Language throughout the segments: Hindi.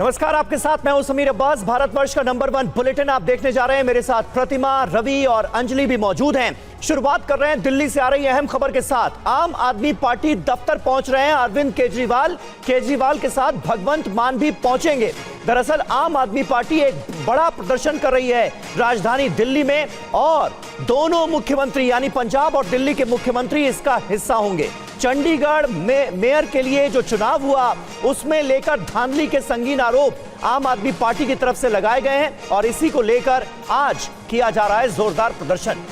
नमस्कार, आपके साथ मैं हूं समीर अब्बास। भारतवर्ष का नंबर 1 बुलेटिन आप देखने जा रहे हैं। मेरे साथ प्रतिमा, रवि और अंजलि भी मौजूद हैं। शुरुआत कर रहे हैं दिल्ली से आ रही अहम खबर के साथ। आम आदमी पार्टी दफ्तर पहुंच रहे हैं अरविंद केजरीवाल के साथ भगवंत मान भी पहुंचेंगे। दरअसल आम आदमी पार्टी एक बड़ा प्रदर्शन कर रही है राजधानी दिल्ली में और दोनों मुख्यमंत्री यानी पंजाब और दिल्ली के मुख्यमंत्री इसका हिस्सा होंगे। चंडीगढ़ में मेयर के लिए जो चुनाव हुआ उसमें लेकर धांधली के संगीन आरोप आम आदमी पार्टी की तरफ से लगाए गए हैं और इसी को लेकर आज किया जा रहा है जोरदार प्रदर्शन।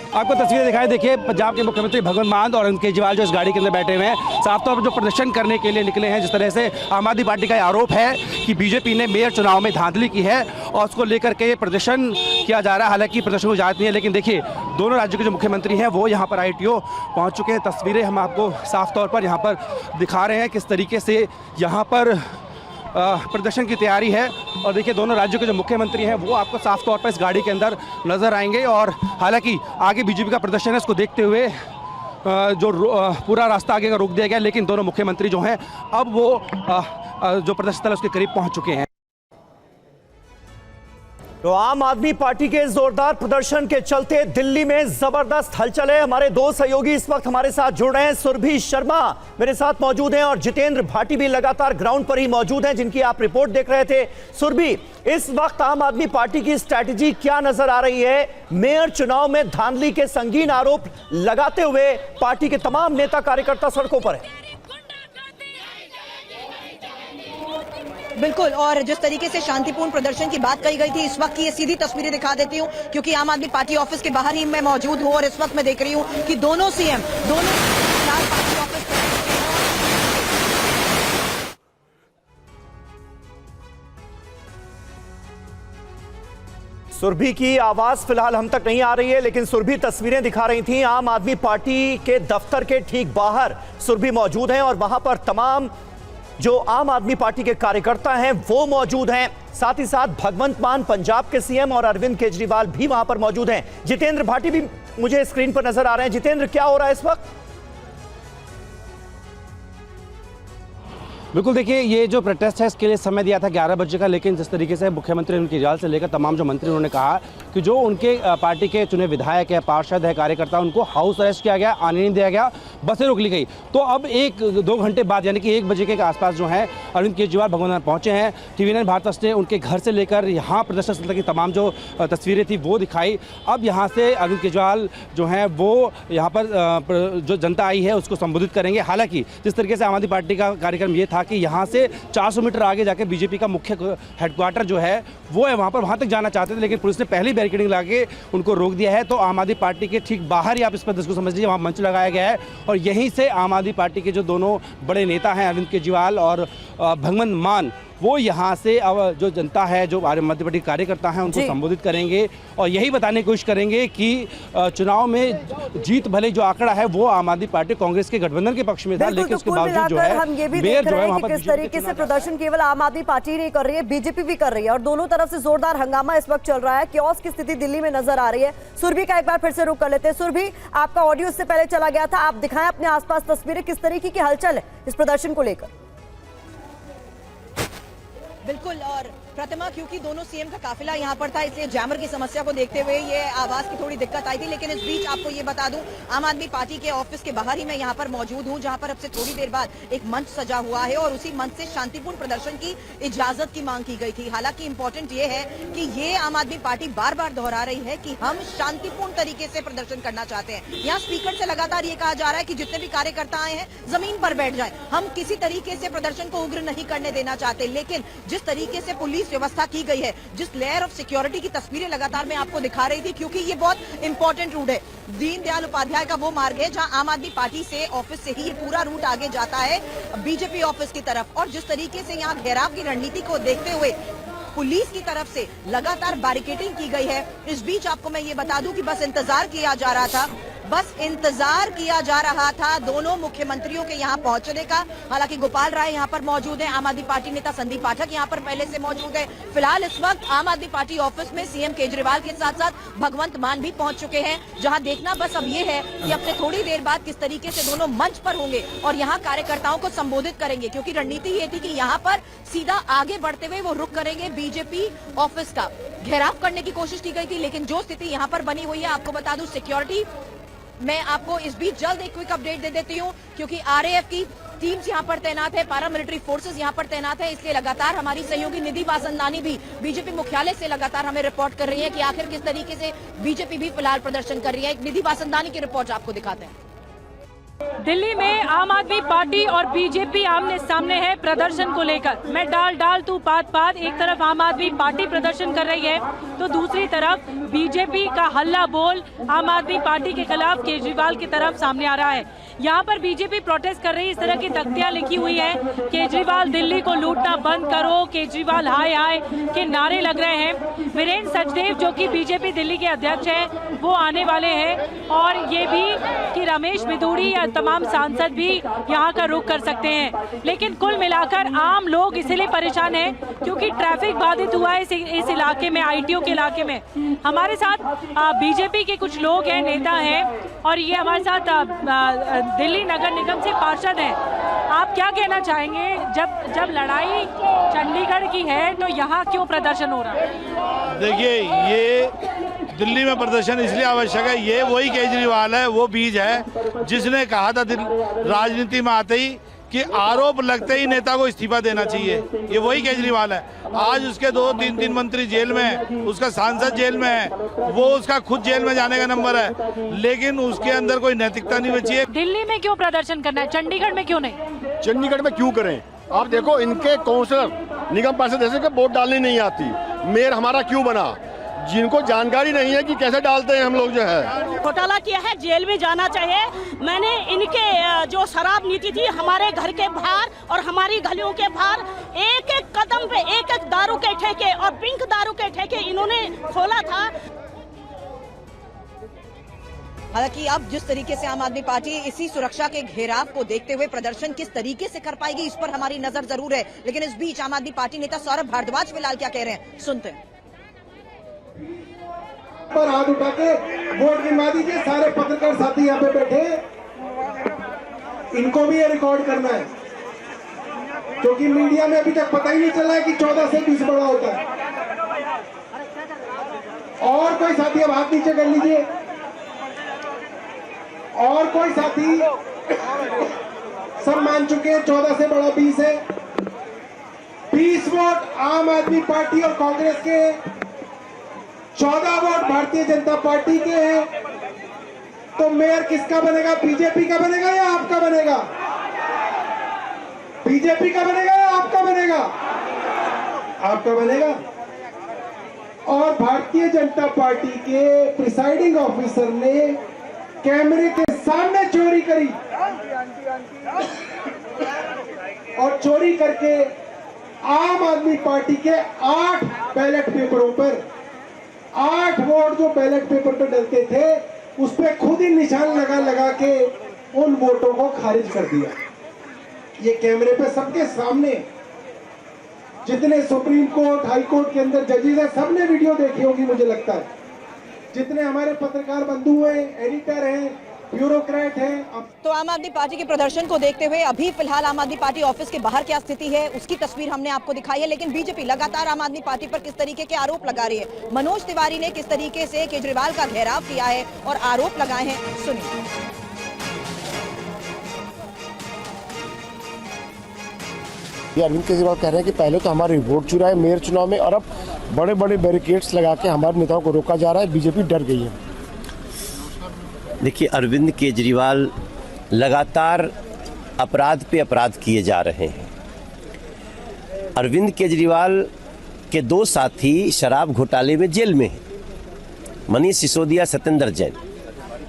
आपको तस्वीरें दिखाई, देखिए पंजाब के मुख्यमंत्री भगवंत मान और अरविंद केजरीवाल जो इस गाड़ी के अंदर बैठे हुए हैं, साफ तौर पर जो प्रदर्शन करने के लिए निकले हैं। जिस तरह से आम आदमी पार्टी का आरोप है कि बीजेपी ने मेयर चुनाव में धांधली की है और उसको लेकर के प्रदर्शन किया जा रहा है। हालांकि प्रदर्शन को इजाजत नहीं है, लेकिन देखिए दोनों राज्यों के जो मुख्यमंत्री हैं वो यहाँ पर ITO पहुँच चुके हैं। तस्वीरें हम आपको साफ तौर पर यहाँ पर दिखा रहे हैं किस तरीके से यहाँ पर प्रदर्शन की तैयारी है। और देखिए दोनों राज्यों के जो मुख्यमंत्री हैं वो आपको साफ तौर पर इस गाड़ी के अंदर नजर आएंगे। और हालांकि आगे बीजेपी का प्रदर्शन है, इसको देखते हुए जो पूरा रास्ता आगे का रोक दिया गया, लेकिन दोनों मुख्यमंत्री जो हैं अब वो जो प्रदर्शन स्थल है उसके करीब पहुंच चुके हैं। तो आम आदमी पार्टी के जोरदार प्रदर्शन के चलते दिल्ली में जबरदस्त हलचल है। हमारे दो सहयोगी इस वक्त हमारे साथ जुड़ रहे हैं। सुरभि शर्मा मेरे साथ मौजूद हैं और जितेंद्र भाटी भी लगातार ग्राउंड पर ही मौजूद हैं, जिनकी आप रिपोर्ट देख रहे थे। सुरभि, इस वक्त आम आदमी पार्टी की स्ट्रैटेजी क्या नजर आ रही है? मेयर चुनाव में धांधली के संगीन आरोप लगाते हुए पार्टी के तमाम नेता कार्यकर्ता सड़कों पर है। बिल्कुल, और जिस तरीके से शांतिपूर्ण प्रदर्शन की बात कही गई थी, इस वक्त की ये सीधी तस्वीरें दिखा देती हूँ क्योंकि आम आदमी पार्टी ऑफिस के बाहर ही मैं मौजूद हूँ और इस वक्त मैं देख रही हूँ कि दोनों CM पार्टी ऑफिस सुरभि की आवाज फिलहाल हम तक नहीं आ रही है, लेकिन सुरभि तस्वीरें दिखा रही थी। आम आदमी पार्टी के दफ्तर के ठीक बाहर सुरभि मौजूद हैं और वहां पर तमाम जो आम आदमी पार्टी के कार्यकर्ता हैं वो मौजूद हैं। साथ ही साथ भगवंत मान पंजाब के CM और अरविंद केजरीवाल भी वहां पर मौजूद हैं। जितेंद्र भाटी भी मुझे स्क्रीन पर नजर आ रहे हैं। जितेंद्र, क्या हो रहा है इस वक्त? बिल्कुल, देखिए ये जो प्रोटेस्ट है इसके लिए समय दिया था 11 बजे का, लेकिन जिस तरीके से मुख्यमंत्री अरविंद केजरीवाल से लेकर तमाम जो मंत्री उन्होंने कहा कि जो उनके पार्टी के चुने विधायक है, पार्षद है, कार्यकर्ता, उनको हाउस अरेस्ट किया गया, आने नहीं दिया गया, बसें रोक ली गई। तो अब 1-2 घंटे बाद यानी कि 1 बजे के आसपास जो है अरविंद केजरीवाल भगवंत पहुंचे हैं। TV9 भारतवर्ष ने उनके घर से लेकर यहाँ प्रदर्शन स्थल की तमाम जो तस्वीरें थी वो दिखाई। अब यहाँ से अरविंद केजरीवाल जो हैं वो यहाँ पर जो जनता आई है उसको संबोधित करेंगे। हालांकि जिस तरीके से आम आदमी पार्टी का कार्यक्रम ये था कि यहाँ से 400 मीटर आगे जाके बीजेपी का मुख्य हेडक्वार्टर जो है वो है, वहाँ तक जाना चाहते थे, लेकिन पुलिस ने पहली बैरिकेडिंग लगा के उनको रोक दिया है। तो आम आदमी पार्टी के ठीक बाहर ही आप इस पर को समझ लीजिए, वहाँ मंच लगाया गया है और यहीं से आम आदमी पार्टी के जो दोनों बड़े नेता हैं अरविंद केजरीवाल और भगवंत मान, वो यहाँ से अब जो जनता है, जो मध्य प्रदेश कार्यकर्ता हैं उनको संबोधित करेंगे और यही बताने की कोशिश करेंगे कि चुनाव में जीत भले जो आंकड़ा है वो आम आदमी पार्टी कांग्रेस के गठबंधन के पक्ष में था, लेकिन उसके बावजूद जो है हम ये भी देख रहे हैं कि किस तरीके से प्रदर्शन केवल आम आदमी पार्टी नहीं कर रही है, बीजेपी भी कर रही है और दोनों तरफ से जोरदार हंगामा इस वक्त चल रहा है। क्योस की स्थिति दिल्ली में नजर आ रही है। सुरभि का एक बार फिर से रुख कर लेते हैं। सुरभि, आपका ऑडियो इससे पहले चला गया था, आप दिखाएं अपने आसपास तस्वीरें, किस तरीके की हलचल है इस प्रदर्शन को लेकर? बिल्कुल, और प्रतिमा, क्योंकि दोनों CM का काफिला यहाँ पर था इसलिए जैमर की समस्या को देखते हुए ये आवाज की थोड़ी दिक्कत आई थी। लेकिन इस बीच आपको ये बता दूं, आम आदमी पार्टी के ऑफिस के बाहर ही मैं यहाँ पर मौजूद हूँ, जहाँ पर अब से थोड़ी देर बाद एक मंच सजा हुआ है और उसी मंच से शांतिपूर्ण प्रदर्शन की इजाजत की मांग की गई थी। हालांकि इंपॉर्टेंट ये है कि ये आम आदमी पार्टी बार बार दोहरा रही है कि हम शांतिपूर्ण तरीके से प्रदर्शन करना चाहते हैं। यहाँ स्पीकर से लगातार ये कहा जा रहा है कि जितने भी कार्यकर्ता आए हैं जमीन पर बैठ जाए, हम किसी तरीके से प्रदर्शन को उग्र नहीं करने देना चाहते। लेकिन जिस तरीके से पुलिस व्यवस्था की गई है, जिस लेयर ऑफ सिक्योरिटी की तस्वीरें लगातार मैं आपको दिखा रही थी, क्योंकि ये बहुत इंपॉर्टेंट रूट है, दीनदयाल उपाध्याय का वो मार्ग है जहां आम आदमी पार्टी से ऑफिस से ही ये पूरा रूट आगे जाता है बीजेपी ऑफिस की तरफ। और जिस तरीके से यहाँ घेराव की रणनीति को देखते हुए पुलिस की तरफ से लगातार बैरिकेडिंग की गई है। इस बीच आपको मैं ये बता दूं कि बस इंतजार किया जा रहा था बस इंतजार किया जा रहा था दोनों मुख्यमंत्रियों के यहाँ पहुंचने का। हालांकि गोपाल राय यहाँ पर मौजूद है, आम आदमी पार्टी नेता संदीप पाठक यहाँ पर पहले से मौजूद है। फिलहाल इस वक्त आम आदमी पार्टी ऑफिस में सीएम केजरीवाल के साथ साथ भगवंत मान भी पहुंच चुके हैं, जहां देखना बस अब ये है कि अब से थोड़ी देर बाद किस तरीके से दोनों मंच पर होंगे और यहाँ कार्यकर्ताओं को संबोधित करेंगे, क्योंकि रणनीति ये थी कि यहाँ पर सीधा आगे बढ़ते हुए वो रुख करेंगे बीजेपी ऑफिस का। घेराव करने की कोशिश की गई थी, लेकिन जो स्थिति यहाँ पर बनी हुई है, आपको बता दूं सिक्योरिटी, मैं आपको इस बीच जल्द एक क्विक अपडेट दे देती हूँ, क्योंकि आरएएफ की टीम्स यहाँ पर तैनात है, पैरामिलिट्री फोर्सेस यहाँ पर तैनात है, इसलिए लगातार हमारी सहयोगी निधि वासंदानी भी बीजेपी मुख्यालय से लगातार हमें रिपोर्ट कर रही है कि आखिर किस तरीके से बीजेपी भी फिलहाल प्रदर्शन कर रही है। निधि वासंदानी की रिपोर्ट आपको दिखाते हैं। दिल्ली में आम आदमी पार्टी और बीजेपी आमने सामने है प्रदर्शन को लेकर। मैं डाल तू पात, एक तरफ आम आदमी पार्टी प्रदर्शन कर रही है तो दूसरी तरफ बीजेपी का हल्ला बोल आम आदमी पार्टी के खिलाफ केजरीवाल की तरफ सामने आ रहा है। यहाँ पर बीजेपी प्रोटेस्ट कर रही है, इस तरह की तख्तियां लिखी हुई है, केजरीवाल दिल्ली को लूटना बंद करो, केजरीवाल हाय हाय के नारे लग रहे हैं। वीरेंद्र सचदेव जो कि बीजेपी दिल्ली के अध्यक्ष हैं वो आने वाले हैं, और ये भी कि रमेश बिधूड़ी या तमाम सांसद भी यहाँ का रुख कर सकते हैं। लेकिन कुल मिलाकर आम लोग इसलिए परेशान हैं क्योंकि ट्रैफिक बाधित हुआ है इस इलाके में, आईटीओ के इलाके में। हमारे साथ बीजेपी के कुछ लोग हैं, नेता हैं, और ये हमारे साथ दिल्ली नगर निगम से पार्षद हैं। आप क्या कहना चाहेंगे, जब लड़ाई चंडीगढ़ की है तो यहाँ क्यों प्रदर्शन हो रहा है? देखिए, ये दिल्ली में प्रदर्शन इसलिए आवश्यक है, ये वही केजरीवाल है, वो बीज है जिसने कहा था राजनीति में आते ही कि आरोप लगते ही नेता को इस्तीफा देना चाहिए। ये वही केजरीवाल है। आज उसके 2-3 मंत्री जेल में है, उसका सांसद जेल में है, वो उसका खुद जेल में जाने का नंबर है, लेकिन उसके अंदर कोई नैतिकता नहीं बची है। दिल्ली में क्यों प्रदर्शन करना है, चंडीगढ़ में क्यों नहीं? चंडीगढ़ में क्यों करें? आप देखो, इनके काउंसलर निगम पार्षद जैसे कि वोट डालने नहीं आती, मेयर हमारा क्यों बना, जिनको जानकारी नहीं है कि कैसे डालते हैं हम लोग जो है। घोटाला किया है, जेल में जाना चाहिए। मैंने इनके जो शराब नीति थी, हमारे घर के बाहर और हमारी गलियों के बाहर एक एक कदम पे एक एक दारू के ठेके और पिंक दारू के ठेके इन्होंने खोला था। हालांकि अब जिस तरीके से आम आदमी पार्टी इसी सुरक्षा के घेराव को देखते हुए प्रदर्शन किस तरीके से कर पाएगी, इस पर हमारी नजर जरूर है। लेकिन इस बीच आम आदमी पार्टी नेता सौरभ भारद्वाज फिलहाल क्या कह रहे हैं, सुनते हैं। पर हाथ उठा के वोट गिनवा दीजिए। सारे पत्रकार साथी यहाँ पे बैठे, इनको भी ये रिकॉर्ड करना है, क्योंकि मीडिया में अभी तक पता ही नहीं चला है कि 14 से 20 बड़ा होता है। और कोई साथी अब हाथ नीचे कर लीजिए, और कोई साथी, सब मान चुके हैं 14 से बड़ा 20 है। 20 वोट आम आदमी पार्टी और कांग्रेस के, 14 वोट भारतीय जनता पार्टी के हैं। तो मेयर किसका बनेगा, बीजेपी का बनेगा या आपका बनेगा? बीजेपी का बनेगा या आपका बनेगा? आपका बनेगा। और भारतीय जनता पार्टी के प्रिसाइडिंग ऑफिसर ने कैमरे के सामने चोरी करी, और चोरी करके आम आदमी पार्टी के 8 बैलेट पेपरों पर 8 वोट जो बैलेट पेपर पर डलते थे, उस पर खुद ही निशान लगा के उन वोटों को खारिज कर दिया। ये कैमरे पे सबके सामने, जितने सुप्रीम कोर्ट, हाई कोर्ट के अंदर जजेस हैं, सबने वीडियो देखी होगी मुझे लगता है। जितने हमारे पत्रकार बंधु हैं, एडिटर हैं, ब्यूरोक्रेट हैं। तो आम आदमी पार्टी के प्रदर्शन को देखते हुए अभी फिलहाल आम आदमी पार्टी ऑफिस के बाहर क्या स्थिति है उसकी तस्वीर हमने आपको दिखाई है। लेकिन बीजेपी लगातार आम आदमी पार्टी पर किस तरीके के आरोप लगा रही है, मनोज तिवारी ने किस तरीके से केजरीवाल का घेराव किया है और आरोप लगाए हैं, सुनिए। अरविंद केजरीवाल कह रहे हैं कि पहले तो हमारी वोट चुराए मेयर चुनाव में, और अब बड़े बड़े बैरिकेड्स लगा के हमारे नेताओं को रोका जा रहा है। बीजेपी डर गई है। देखिए, अरविंद केजरीवाल लगातार अपराध पे अपराध किए जा रहे हैं। अरविंद केजरीवाल के 2 साथी शराब घोटाले में जेल में हैं, मनीष सिसोदिया, सत्येंद्र जैन।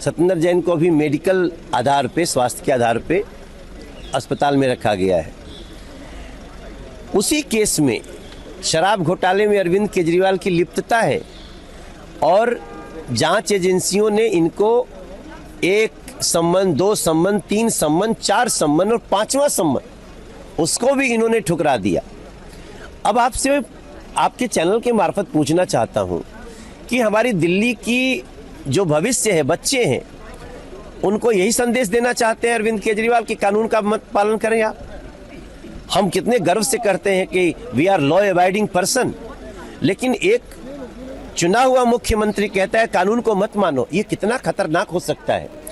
सत्येंद्र जैन को भी मेडिकल आधार पे, स्वास्थ्य के आधार पे अस्पताल में रखा गया है। उसी केस में शराब घोटाले में अरविंद केजरीवाल की लिप्तता है, और जांच एजेंसियों ने इनको 1 सम्मन, 2 सम्मन, 3 सम्मन, 4 सम्मन और 5वां सम्मन उसको भी इन्होंने ठुकरा दिया। अब आपसे आपके चैनल के मार्फत पूछना चाहता हूं कि हमारी दिल्ली की जो भविष्य है, बच्चे हैं, उनको यही संदेश देना चाहते हैं अरविंद केजरीवाल कि कानून का मत पालन करें आप। हम कितने गर्व से कहते हैं कि we are law abiding person, लेकिन एक चुना हुआ मुख्यमंत्री कहता है कानून को मत मानो। ये कितना खतरनाक हो सकता है।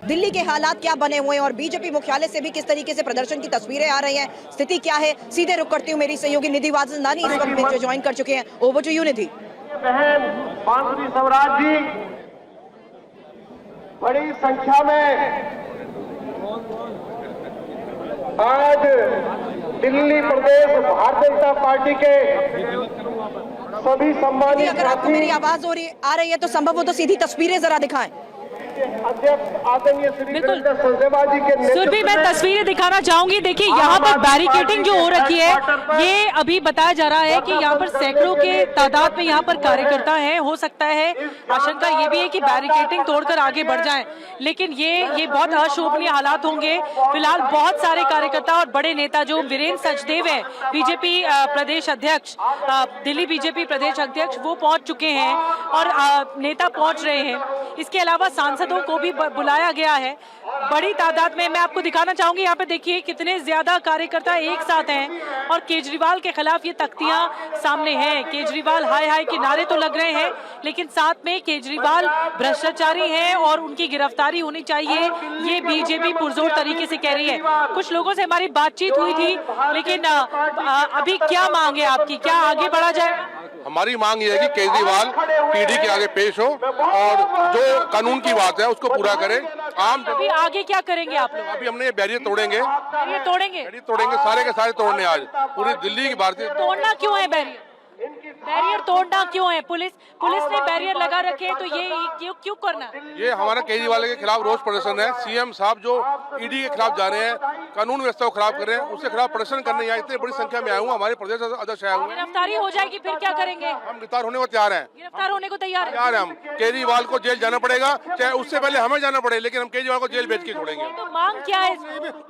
दिल्ली के हालात क्या बने हुए हैं और बीजेपी मुख्यालय से भी किस तरीके से प्रदर्शन की तस्वीरें आ रही हैं, स्थिति क्या है, सीधे रुक करती हूँ मेरी सहयोगी निधि वासंदानी इस वक्त में जो ज्वाइन कर चुके हैं। ओवर टू यू निधि। बहन बांसुरी स्वराज जी बड़ी संख्या में आज दिल्ली प्रदेश भारतीय जनता पार्टी के सभी सम्मानित अगर आपको मेरी आवाज आ रही है तो संभव हो तो सीधी तस्वीरें जरा दिखाएं। अध्यक्ष आदरणीय श्री बिल्कुल। वीरेंद्र सिंह जी के सुरभि, मैं तस्वीरें दिखाना चाहूंगी। देखिए यहाँ पर बैरिकेडिंग जो हो रखी है, ये अभी बताया जा रहा है कि यहाँ पर सैकड़ों के तादाद में यहाँ पर कार्यकर्ता हैं। हो सकता है, आशंका ये भी है कि बैरिकेडिंग तोड़कर आगे बढ़ जाएं, लेकिन ये बहुत अशोभनीय हालात होंगे। फिलहाल बहुत सारे कार्यकर्ता और बड़े नेता जो वीरेंद्र सचदेव है, बीजेपी प्रदेश अध्यक्ष, दिल्ली बीजेपी प्रदेश अध्यक्ष, वो पहुंच चुके हैं और नेता पहुंच रहे हैं। इसके अलावा सांसदों को भी बुलाया गया है बड़ी तादाद में। मैं आपको दिखाना चाहूंगी, यहाँ पे देखिए कितने ज्यादा कार्यकर्ता एक साथ हैं और केजरीवाल के खिलाफ ये तख्तियां सामने हैं। केजरीवाल हाय हाय के नारे तो लग रहे हैं, लेकिन साथ में केजरीवाल भ्रष्टाचारी हैं और उनकी गिरफ्तारी होनी चाहिए, ये बीजेपी पुरजोर तरीके से कह रही है। कुछ लोगों से हमारी बातचीत हुई थी, लेकिन अभी क्या मांग है आपकी, क्या आगे बढ़ा जाए? हमारी मांग ये है कि केजरीवाल पीढ़ी के आगे पेश हो और जो कानून की बात है उसको पूरा करें। अभी आगे क्या करेंगे आप लोग? अभी हमने ये बैरियर तोड़ेंगे, तोड़ेंगे सारे के सारे तोड़ने आज पूरी दिल्ली की भारतीय। तोड़ना क्यों है बैरियर? बैरियर तोड़ना क्यों है? पुलिस ने बैरियर लगा रखे, तो ये क्यों करना? ये हमारा केजरीवाल के खिलाफ रोष प्रदर्शन है। सीएम साहब जो ईडी के खिलाफ जा रहे हैं, कानून व्यवस्था को खराब कर रहे हैं, उसके खिलाफ प्रदर्शन करने आए। इतनी बड़ी संख्या में आए हूँ, हमारे प्रदेश अध्यक्ष आए हुए हैं। गिरफ्तारी हो जाएगी फिर क्या करेंगे? हम गिरफ्तार होने को तैयार हैं। गिरफ्तार होने को तैयार है हम। केजरीवाल को जेल जाना पड़ेगा, चाहे उससे पहले हमें जाना पड़े, लेकिन हम केजरीवाल को जेल भेज के छोड़ेंगे। तो मांग क्या है?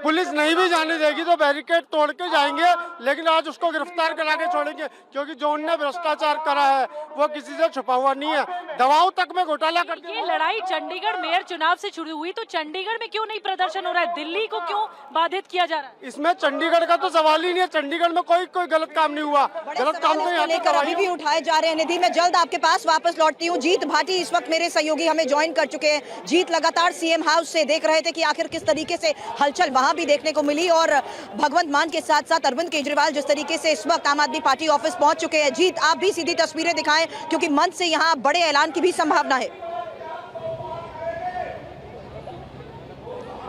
पुलिस नहीं भी जाने देगी तो बैरिकेड तोड़ के जाएंगे, लेकिन आज उसको गिरफ्तार करा के छोड़ेंगे, क्योंकि जो उनने भ्रष्टाचार करा है वो किसी से छुपा हुआ नहीं है। दवाओं तक में घोटाला करके ये लड़ाई चंडीगढ़ मेयर चुनाव से शुरू हुई, तो चंडीगढ़ में क्यों नहीं प्रदर्शन हो रहा है? दिल्ली को क्यों बाधित किया जा रहा है? इसमें चंडीगढ़ का तो सवाल ही नहीं है। चंडीगढ़ में कोई गलत काम नहीं हुआ। गलत काम तो यहाँ लेकर अभी भी उठाए जा रहे हैं। निधि, मैं जल्द आपके पास वापस लौटती हूँ। जीत भाटी इस वक्त मेरे सहयोगी हमें ज्वाइन कर चुके हैं। जीत लगातार सीएम हाउस से देख रहे थे कि आखिर किस तरीके से हलचल वहां भी देखने को मिली, और भगवंत मान के साथ साथ अरविंद केजरीवाल जिस तरीके से इस वक्त आम आदमी पार्टी ऑफिस पहुंच चुके हैं। जीत, आप भी सीधी तस्वीरें दिखाएं, क्योंकि मंच से यहाँ बड़े ऐलान की भी संभावना है।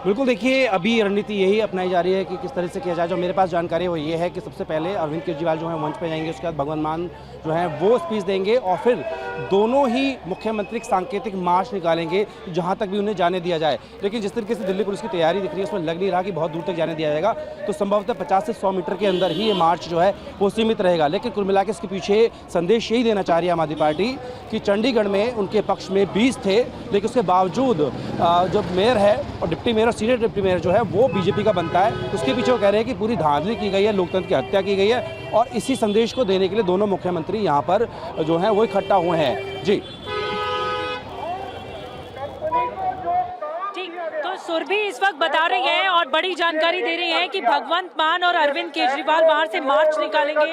बिल्कुल, देखिए अभी रणनीति यही अपनाई जा रही है कि किस तरह से किया जाए। जो मेरे पास जानकारी है वो ये है कि सबसे पहले अरविंद केजरीवाल जो है मंच पे जाएंगे, उसके बाद भगवंत मान जो है वो स्पीच देंगे और फिर दोनों ही मुख्यमंत्री सांकेतिक मार्च निकालेंगे जहां तक भी उन्हें जाने दिया जाए। लेकिन जिस तरीके से दिल्ली पुलिस की तैयारी दिख रही है उसमें लग नहीं रहा कि बहुत दूर तक जाने दिया जाएगा, तो संभवतः 50 से 100 मीटर के अंदर ही ये मार्च जो है वो सीमित रहेगा। लेकिन कुल मिलाकर इसके पीछे संदेश यही देना चाह रही है आम आदमी पार्टी कि चंडीगढ़ में उनके पक्ष में 20 थे, लेकिन उसके बावजूद जो मेयर है और डिप्टी मेयर और सीनियर डिप्टी मेयर जो है वो बीजेपी का बनता है। उसके पीछे वो कह रहे हैं कि पूरी धांधली की गई है, लोकतंत्र की हत्या की गई है, और इसी संदेश को देने के लिए दोनों मुख्यमंत्री यहाँ पर जो है वो इकट्ठा हुए हैं। जी ठीक, तो सुरभि इस वक्त बता रही है और बड़ी जानकारी दे रही है कि भगवंत मान और अरविंद केजरीवाल बाहर से मार्च निकालेंगे।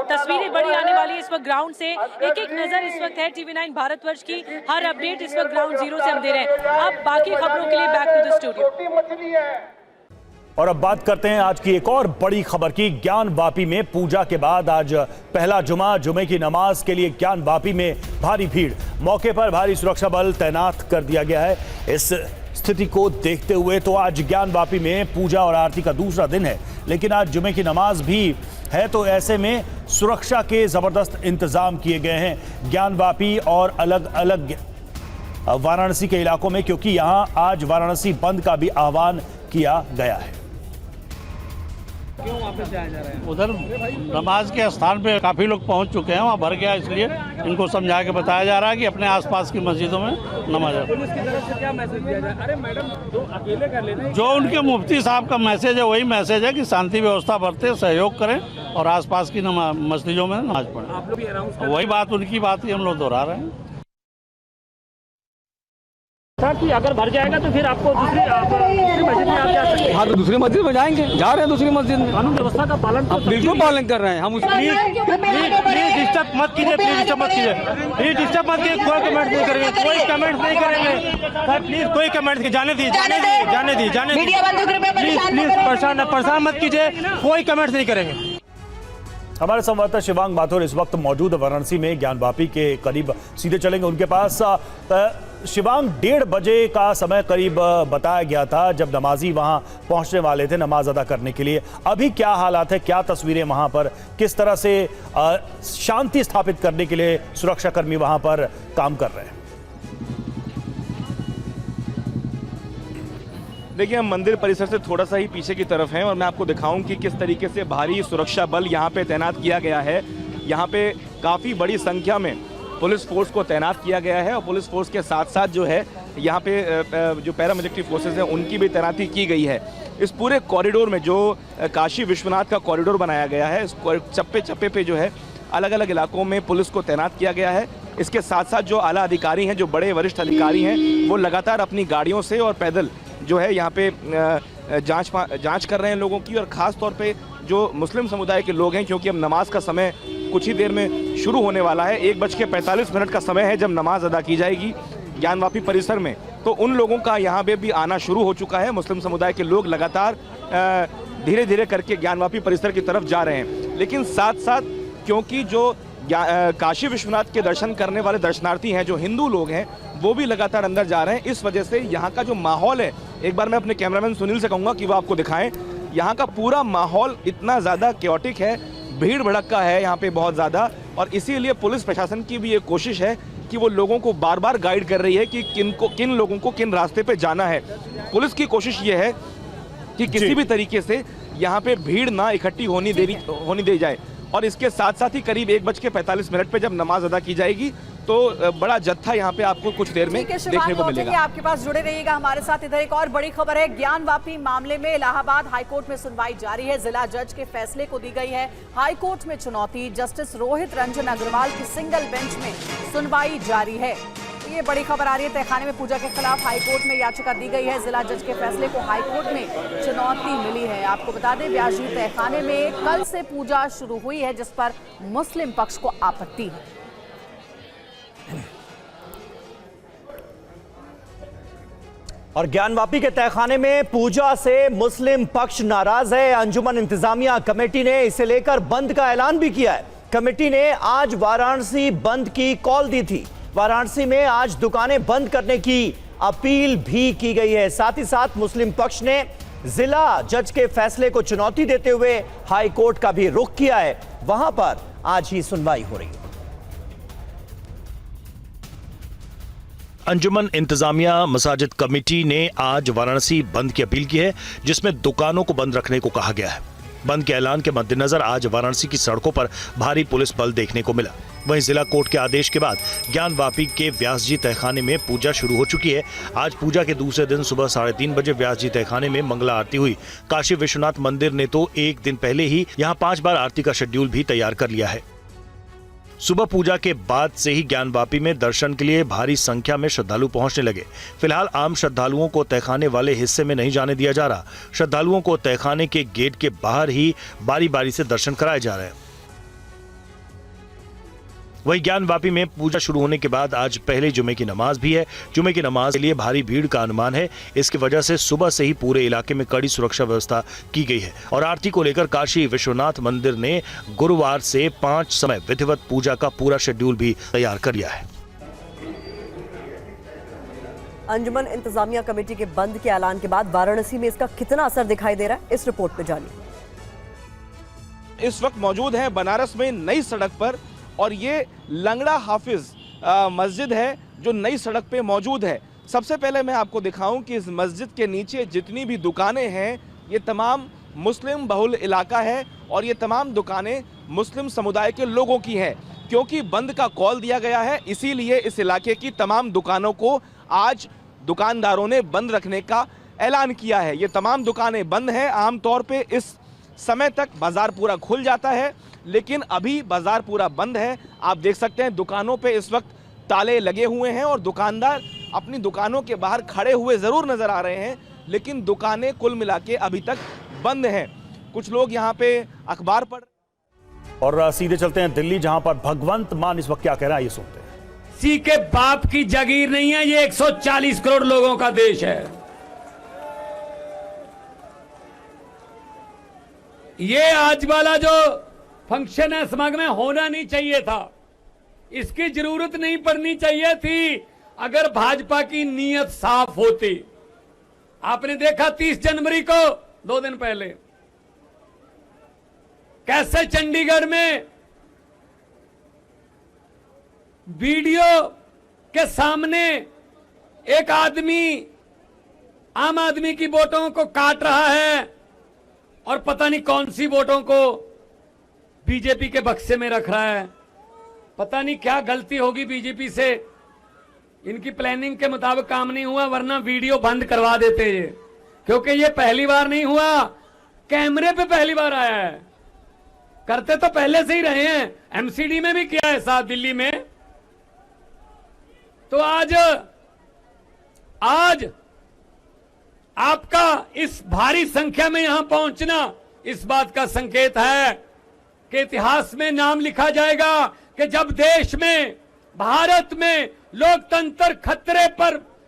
तस्वीरें बड़ी आने वाली है इस वक्त ग्राउंड से। एक नजर इस वक्त है TV9 भारतवर्ष की, हर अपडेट इस वक्त ग्राउंड जीरो से हम दे रहे हैं। अब बाकी खबरों के लिए बैक टू द स्टूडियो। और अब बात करते हैं आज की एक और बड़ी खबर की। ज्ञानवापी में पूजा के बाद आज पहला जुमे की नमाज के लिए ज्ञानवापी में भारी भीड़। मौके पर भारी सुरक्षा बल तैनात कर दिया गया है। इस स्थिति को देखते हुए तो आज ज्ञानवापी में पूजा और आरती का दूसरा दिन है, लेकिन आज जुमे की नमाज भी है, तो ऐसे में सुरक्षा के जबरदस्त इंतजाम किए गए हैं ज्ञानवापी और अलग अलग वाराणसी के इलाकों में, क्योंकि यहां आज वाराणसी बंद का भी आह्वान किया गया है। क्यों वापस जाया जा रहा है? उधर नमाज के स्थान पे काफ़ी लोग पहुंच चुके हैं, वहाँ भर गया, इसलिए इनको समझा के बताया जा रहा है कि अपने आसपास की मस्जिदों में नमाज है। पुलिस की तरफ से क्या मैसेज दिया जाए? अरे मैडम तो अकेले कर लेते, जो उनके मुफ्ती साहब का मैसेज है वही मैसेज है कि शांति व्यवस्था बरते, सहयोग करें और आसपास की मस्जिदों में नमाज पढ़ें। आप लोग भी अनाउंस वही बात, उनकी बात ही हम लोग दोहरा रहे हैं कि अगर भर जाएगा तो फिर आपको दूसरी मस्जिद में आप जा सकते हैं। हाँ, तो दूसरी मस्जिद में जाएंगे, जा रहे हैं दूसरी मस्जिद में। कानून व्यवस्था का पालन आप बिल्कुल पालन कर रहे हैं। हम प्लीज डिस्टर्ब मत कीजिए, प्लीज डिस्टर्ब मत कीजिए, प्लीज डिस्टर्ब मत कीजिए। कोई कमेंट नहीं करेंगे, कोई कमेंट नहीं करेंगे, प्लीज कोई कमेंट जाने दीजिए, जाने दीजिए, प्लीज परेशान मत कीजिए, कोई कमेंट नहीं करेंगे। हमारे संवाददाता शिवांग माथुर इस वक्त मौजूद वाराणसी में ज्ञानवापी के करीब, सीधे चलेंगे उनके पास। शिवांग, 1:30 बजे का समय करीब बताया गया था जब नमाजी वहां पहुंचने वाले थे नमाज अदा करने के लिए। अभी क्या हालात है, क्या तस्वीरें वहां पर, किस तरह से शांति स्थापित करने के लिए सुरक्षाकर्मी वहां पर काम कर रहे हैं? देखिए, हम मंदिर परिसर से थोड़ा सा ही पीछे की तरफ हैं और मैं आपको दिखाऊं कि किस तरीके से भारी सुरक्षा बल यहाँ पे तैनात किया गया है। यहाँ पे काफ़ी बड़ी संख्या में पुलिस फोर्स को तैनात किया गया है और पुलिस फोर्स के साथ साथ जो है यहाँ पे जो पैरामिलिट्री फोर्सेस हैं उनकी भी तैनाती की गई है। इस पूरे कॉरिडोर में जो काशी विश्वनाथ का कॉरिडोर बनाया गया है, इस चप्पे चप्पे पे जो है अलग अलग इलाकों में पुलिस को तैनात किया गया है। इसके साथ साथ जो आला अधिकारी हैं, जो बड़े वरिष्ठ अधिकारी हैं, वो लगातार अपनी गाड़ियों से और पैदल जो है यहाँ पे जांच कर रहे हैं लोगों की। और ख़ास तौर पे जो मुस्लिम समुदाय के लोग हैं, क्योंकि अब नमाज का समय कुछ ही देर में शुरू होने वाला है, 1:45 का समय है जब नमाज अदा की जाएगी ज्ञानवापी परिसर में, तो उन लोगों का यहाँ पे भी आना शुरू हो चुका है। मुस्लिम समुदाय के लोग लगातार धीरे धीरे करके ज्ञानवापी परिसर की तरफ जा रहे हैं। लेकिन साथ साथ क्योंकि जो काशी विश्वनाथ के दर्शन करने वाले दर्शनार्थी हैं, जो हिंदू लोग हैं, वो भी लगातार अंदर जा रहे हैं। इस वजह से यहाँ का जो माहौल है, एक बार मैं अपने कैमरामैन सुनील से कहूँगा कि वो आपको दिखाएं। यहाँ का पूरा माहौल इतना ज़्यादा क्योटिक है, भीड़ भड़क्का है यहाँ पे बहुत ज़्यादा, और इसीलिए पुलिस प्रशासन की भी ये कोशिश है कि वो लोगों को बार बार गाइड कर रही है कि किन लोगों को किन रास्ते पे जाना है। पुलिस की कोशिश ये है कि किसी भी तरीके से यहाँ पे भीड़ ना इकट्ठी होनी दी जाए। और इसके साथ साथ ही करीब 1:45 पे जब नमाज अदा की जाएगी तो बड़ा जत्था यहाँ पे आपको कुछ देर में देखने को मिलेगा। आपके पास जुड़े रहिएगा हमारे साथ। इधर एक और बड़ी खबर है, ज्ञानवापी मामले में इलाहाबाद हाईकोर्ट में सुनवाई जारी है। जिला जज के फैसले को दी गई है हाईकोर्ट में चुनौती। जस्टिस रोहित रंजन अग्रवाल की सिंगल बेंच में सुनवाई जारी है। ये बड़ी खबर आ रही है, तहखाने में पूजा के खिलाफ हाईकोर्ट में याचिका दी गई है। जिला जज के फैसले को हाईकोर्ट में चुनौती मिली है। आपको बता दें, व्याजी तहखाने में कल से पूजा शुरू हुई है, जिस पर मुस्लिम पक्ष को आपत्ति है। और ज्ञानवापी के तहखाने में पूजा से मुस्लिम पक्ष नाराज है। अंजुमन इंतजामिया कमेटी ने इसे लेकर बंद का ऐलान भी किया है। कमेटी ने आज वाराणसी बंद की कॉल दी थी। वाराणसी में आज दुकानें बंद करने की अपील भी की गई है। साथ ही साथ मुस्लिम पक्ष ने जिला जज के फैसले को चुनौती देते हुए हाई कोर्ट का भी रुख किया है। वहां पर आज ही सुनवाई हो रही है। अंजुमन इंतजामिया मसाजिद कमेटी ने आज वाराणसी बंद की अपील की है, जिसमें दुकानों को बंद रखने को कहा गया है। बंद के ऐलान के मद्देनजर आज वाराणसी की सड़कों पर भारी पुलिस बल देखने को मिला। वहीं जिला कोर्ट के आदेश के बाद ज्ञानवापी के व्यास जी तहखाने में पूजा शुरू हो चुकी है। आज पूजा के दूसरे दिन सुबह 3:30 बजे व्यास जी तहखाने में मंगला आरती हुई। काशी विश्वनाथ मंदिर ने तो एक दिन पहले ही यहाँ 5 बार आरती का शेड्यूल भी तैयार कर लिया है। सुबह पूजा के बाद से ही ज्ञानवापी में दर्शन के लिए भारी संख्या में श्रद्धालु पहुंचने लगे। फिलहाल आम श्रद्धालुओं को तहखाने वाले हिस्से में नहीं जाने दिया जा रहा। श्रद्धालुओं को तहखाने के गेट के बाहर ही बारी बारी से दर्शन कराए जा रहे हैं। वहीं ज्ञानवापी में पूजा शुरू होने के बाद आज पहले जुमे की नमाज भी है। जुमे की नमाज के लिए भारी भीड़ का अनुमान है। इसकी वजह से सुबह से ही पूरे इलाके में कड़ी सुरक्षा व्यवस्था की गई है। और आरती को लेकर काशी विश्वनाथ मंदिर ने गुरुवार से 5 समय विधिवत पूजा का पूरा शेड्यूल भी तैयार कर लिया है। अंजुमन इंतजामिया कमेटी के बंद के ऐलान के बाद वाराणसी में इसका कितना असर दिखाई दे रहा है, इस रिपोर्ट में जानिए। इस वक्त मौजूद है बनारस में नई सड़क पर, और ये लंगड़ा हाफिज मस्जिद है जो नई सड़क पे मौजूद है। सबसे पहले मैं आपको दिखाऊं कि इस मस्जिद के नीचे जितनी भी दुकानें हैं, ये तमाम मुस्लिम बहुल इलाका है और ये तमाम दुकानें मुस्लिम समुदाय के लोगों की हैं। क्योंकि बंद का कॉल दिया गया है, इसीलिए इस इलाके की तमाम दुकानों को आज दुकानदारों ने बंद रखने का ऐलान किया है। ये तमाम दुकानें बंद हैं। आमतौर पे इस समय तक बाजार पूरा खुल जाता है, लेकिन अभी बाजार पूरा बंद है। आप देख सकते हैं दुकानों पे इस वक्त ताले लगे हुए हैं और दुकानदार अपनी दुकानों के बाहर खड़े हुए जरूर नजर आ रहे हैं, लेकिन दुकानें कुल मिला के अभी तक बंद हैं। कुछ लोग यहाँ पे अखबार पढ़ और सीधे चलते हैं दिल्ली, जहां पर भगवंत मान इस वक्त क्या कह रहा है, ये सुनते हैं। किसी के बाप की जागीर नहीं है, ये 140 करोड़ लोगों का देश है। ये आज वाला जो फंक्शन है समागम में होना नहीं चाहिए था, इसकी जरूरत नहीं पड़नी चाहिए थी अगर भाजपा की नीयत साफ होती। आपने देखा 30 जनवरी को 2 दिन पहले कैसे चंडीगढ़ में वीडियो के सामने एक आदमी आम आदमी की वोटों को काट रहा है और पता नहीं कौन सी वोटों को बीजेपी के बक्से में रख रहा है। पता नहीं क्या गलती होगी बीजेपी से, इनकी प्लानिंग के मुताबिक काम नहीं हुआ, वरना वीडियो बंद करवा देते ये, क्योंकि ये पहली बार नहीं हुआ, कैमरे पे पहली बार आया है। करते तो पहले से ही रहे हैं, एमसीडी में भी किया है साथ दिल्ली में। तो आज आपका इस भारी संख्या में यहां पहुंचना इस बात का संकेत है कि इतिहास में नाम लिखा जाएगा कि जब देश में, भारत में लोकतंत्र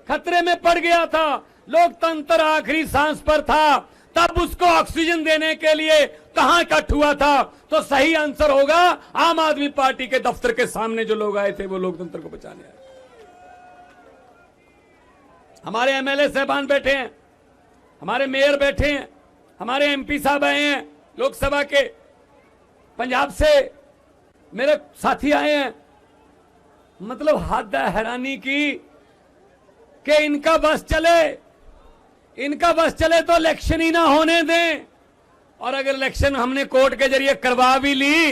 खतरे में पड़ गया था, लोकतंत्र आखिरी सांस पर था, तब उसको ऑक्सीजन देने के लिए कहां इकट्ठ हुआ था। तो सही आंसर होगा आम आदमी पार्टी के दफ्तर के सामने जो लोग आए थे वो लोकतंत्र को बचाने आए। हमारे एमएलए साहबान बैठे हैं, हमारे मेयर बैठे हैं, हमारे एमपी साहब आए हैं लोकसभा के, पंजाब से मेरे साथी आए हैं। मतलब हद है हैरानी की कि इनका बस चले तो इलेक्शन ही ना होने दें, और अगर इलेक्शन हमने कोर्ट के जरिए करवा भी ली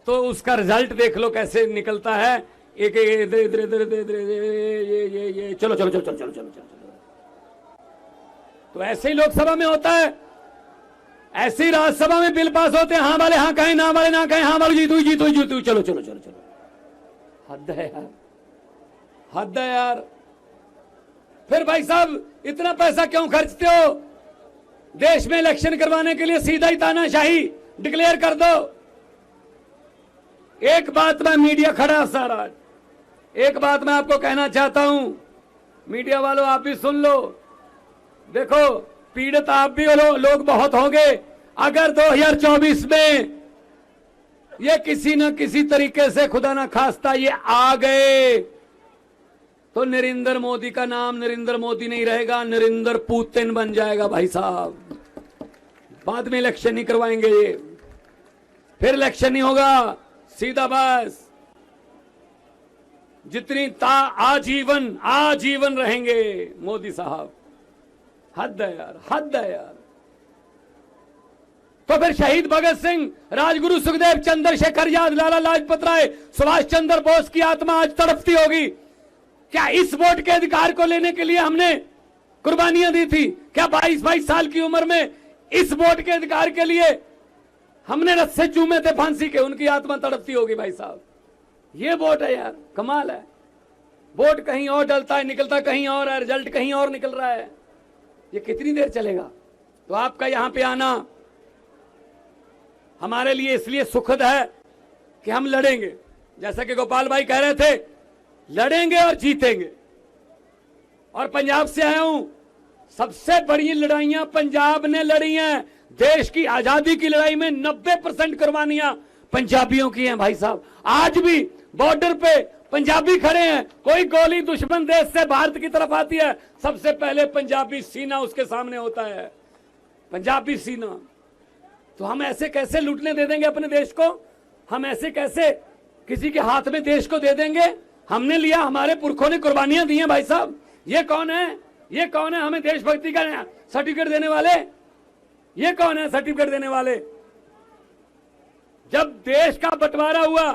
तो उसका रिजल्ट देख लो कैसे निकलता है। एक इधर इधर इधर इधर ये चलो चलो चलो चलो चलो चलो चलो। तो ऐसे ही लोकसभा में होता है, ऐसे ही राज्यसभा में बिल पास होते हैं, हाँ वाले हाँ कहें, ना वाले ना कहें, हाँ वाले जीतू जीतू जीतू, चलो चलो चलो चलो। हद है यार, हद है यार। फिर भाई साहब इतना पैसा क्यों खर्चते हो? देश में इलेक्शन करवाने के लिए सीधा ही तानाशाही डिक्लेयर कर दो। एक बात मैं मीडिया खड़ा सारा, एक बात मैं आपको कहना चाहता हूं, मीडिया वालों आप भी सुन लो। देखो पीड़ित आप भी लोग बहुत होंगे। अगर 2024 में ये किसी न किसी तरीके से खुदा ना खास्ता ये आ गए तो नरेंद्र मोदी का नाम नरेंद्र मोदी नहीं रहेगा, नरेंद्र पुतिन बन जाएगा भाई साहब। बाद में इलेक्शन नहीं करवाएंगे ये, फिर इलेक्शन नहीं होगा, सीधा बस जितनी आजीवन रहेंगे मोदी साहब। हद है यार, हद है यार। तो फिर शहीद भगत सिंह, राजगुरु सुखदेव, चंद्रशेखर आजाद, लाला लाजपत राय, सुभाष चंद्र बोस की आत्मा आज तड़पती होगी। क्या इस वोट के अधिकार को लेने के लिए हमने कुर्बानियां दी थी? क्या 22 साल की उम्र में इस वोट के अधिकार के लिए हमने रस्से चूमे थे फांसी के? उनकी आत्मा तड़पती होगी भाई साहब। ये वोट है यार, कमाल है। वोट कहीं और डलता है, निकलता कहीं और है, रिजल्ट कहीं और निकल रहा है। ये कितनी देर चलेगा? तो आपका यहां पे आना हमारे लिए इसलिए सुखद है कि हम लड़ेंगे, जैसा कि गोपाल भाई कह रहे थे, लड़ेंगे और जीतेंगे। और पंजाब से आया हूं, सबसे बड़ी लड़ाइयां पंजाब ने लड़ी हैं। देश की आजादी की लड़ाई में 90% कुर्बानियां पंजाबियों की हैं भाई साहब। आज भी बॉर्डर पे पंजाबी खड़े हैं, कोई गोली दुश्मन देश से भारत की तरफ आती है, सबसे पहले पंजाबी सीना उसके सामने होता है, पंजाबी सीना। तो हम ऐसे कैसे लूटने दे देंगे अपने देश को? हम ऐसे कैसे किसी के हाथ में देश को दे देंगे? हमने लिया, हमारे पुरखों ने कुर्बानियां दी हैं भाई साहब। ये कौन है? ये कौन है हमें देशभक्ति का सर्टिफिकेट देने वाले? ये कौन है सर्टिफिकेट देने वाले? जब देश का बंटवारा हुआ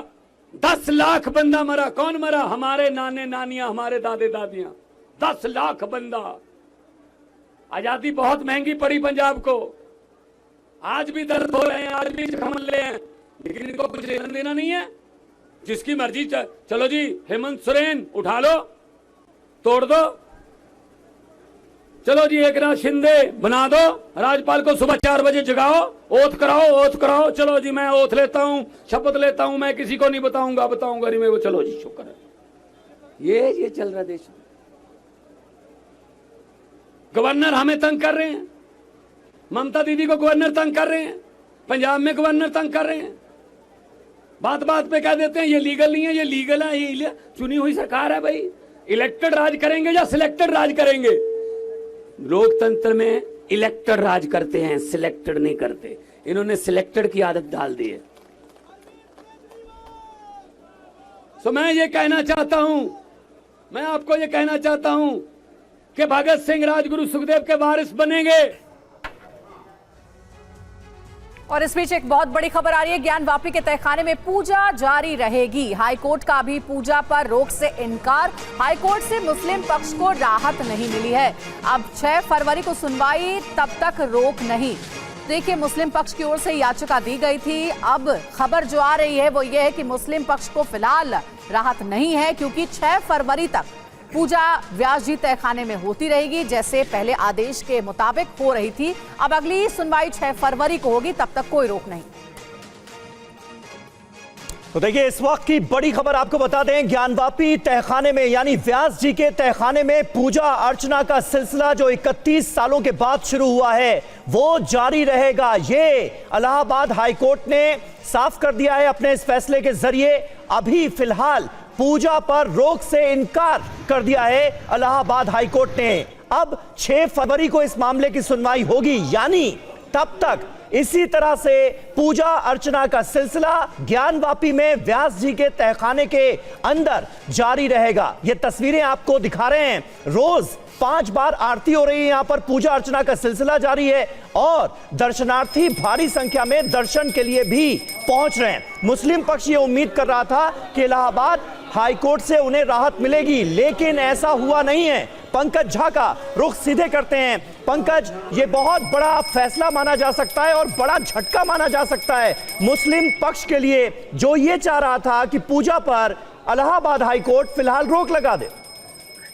10 लाख बंदा मरा। कौन मरा? हमारे नाने नानियां, हमारे दादे दादियां। 10 लाख बंदा। आजादी बहुत महंगी पड़ी पंजाब को। आज भी दर्द हो रहे हैं, आज भी जख्म ले हैं, लेकिन इनको कुछ लेना देना नहीं है। जिसकी मर्जी चलो जी, हेमंत सोरेन उठा लो, तोड़ दो। चलो जी, एकनाथ शिंदे बना दो, राज्यपाल को सुबह 4 बजे जगाओ, ओथ कराओ, ओथ कराओ। चलो जी, मैं ओथ लेता हूं, शपथ लेता हूं, मैं किसी को नहीं बताऊंगा नहीं मैं वो। चलो जी, शुक्र है। ये चल रहा देश में। गवर्नर हमें तंग कर रहे हैं, ममता दीदी को गवर्नर तंग कर रहे हैं, पंजाब में गवर्नर तंग कर रहे हैं। बात बात पे कह देते हैं ये लीगल नहीं है, ये लीगल है। ये चुनी हुई सरकार है भाई। इलेक्टेड राज करेंगे या सिलेक्टेड राज करेंगे? लोकतंत्र में इलेक्टेड राज करते हैं, सिलेक्टेड नहीं करते। इन्होंने सिलेक्टेड की आदत डाल दी है। तो मैं ये कहना चाहता हूं, मैं आपको ये कहना चाहता हूं कि भगत सिंह, राजगुरु, सुखदेव के वारिस बनेंगे। और इस बीच एक बहुत बड़ी खबर आ रही है। ज्ञानवापी के तहखाने में पूजा जारी रहेगी। हाईकोर्ट का भी पूजा पर रोक से इनकार। हाईकोर्ट से मुस्लिम पक्ष को राहत नहीं मिली है। अब 6 फरवरी को सुनवाई, तब तक रोक नहीं। देखिए, मुस्लिम पक्ष की ओर से याचिका दी गई थी। अब खबर जो आ रही है वो ये है कि मुस्लिम पक्ष को फिलहाल राहत नहीं है, क्योंकि 6 फरवरी तक पूजा व्यास जी तहखाने में होती रहेगी, जैसे पहले आदेश के मुताबिक हो रही थी। अब अगली सुनवाई 6 फरवरी को होगी, तब तक कोई रोक नहीं। तो देखिए, इस वक्त की बड़ी खबर आपको बता दें, ज्ञानवापी तहखाने में यानी व्यास जी के तहखाने में पूजा अर्चना का सिलसिला जो 31 सालों के बाद शुरू हुआ है वो जारी रहेगा। ये इलाहाबाद हाईकोर्ट ने साफ कर दिया है अपने इस फैसले के जरिए। अभी फिलहाल पूजा पर रोक से इनकार कर दिया है इलाहाबाद हाईकोर्ट ने। अब 6 फरवरी को इस मामले की सुनवाई होगी, यानी तब तक इसी तरह से पूजा अर्चना का सिलसिला ज्ञानवापी में व्यास जी के तहखाने के अंदर जारी रहेगा। ये तस्वीरें आपको दिखा रहे हैं। रोज 5 बार आरती हो रही है, यहां पर पूजा अर्चना का सिलसिला जारी है और दर्शनार्थी भारी संख्या में दर्शन के लिए भी पहुंच रहे हैं। मुस्लिम पक्ष ये उम्मीद कर रहा था कि इलाहाबाद हाईकोर्ट से उन्हें राहत मिलेगी, लेकिन ऐसा हुआ नहीं है। पंकज झा का रुख सीधे करते हैं। पंकज, ये बहुत बड़ा फैसला माना जा सकता है और बड़ा झटका माना जा सकता है मुस्लिम पक्ष के लिए, जो ये चाह रहा था कि पूजा पर इलाहाबाद हाईकोर्ट फिलहाल रोक लगा दे।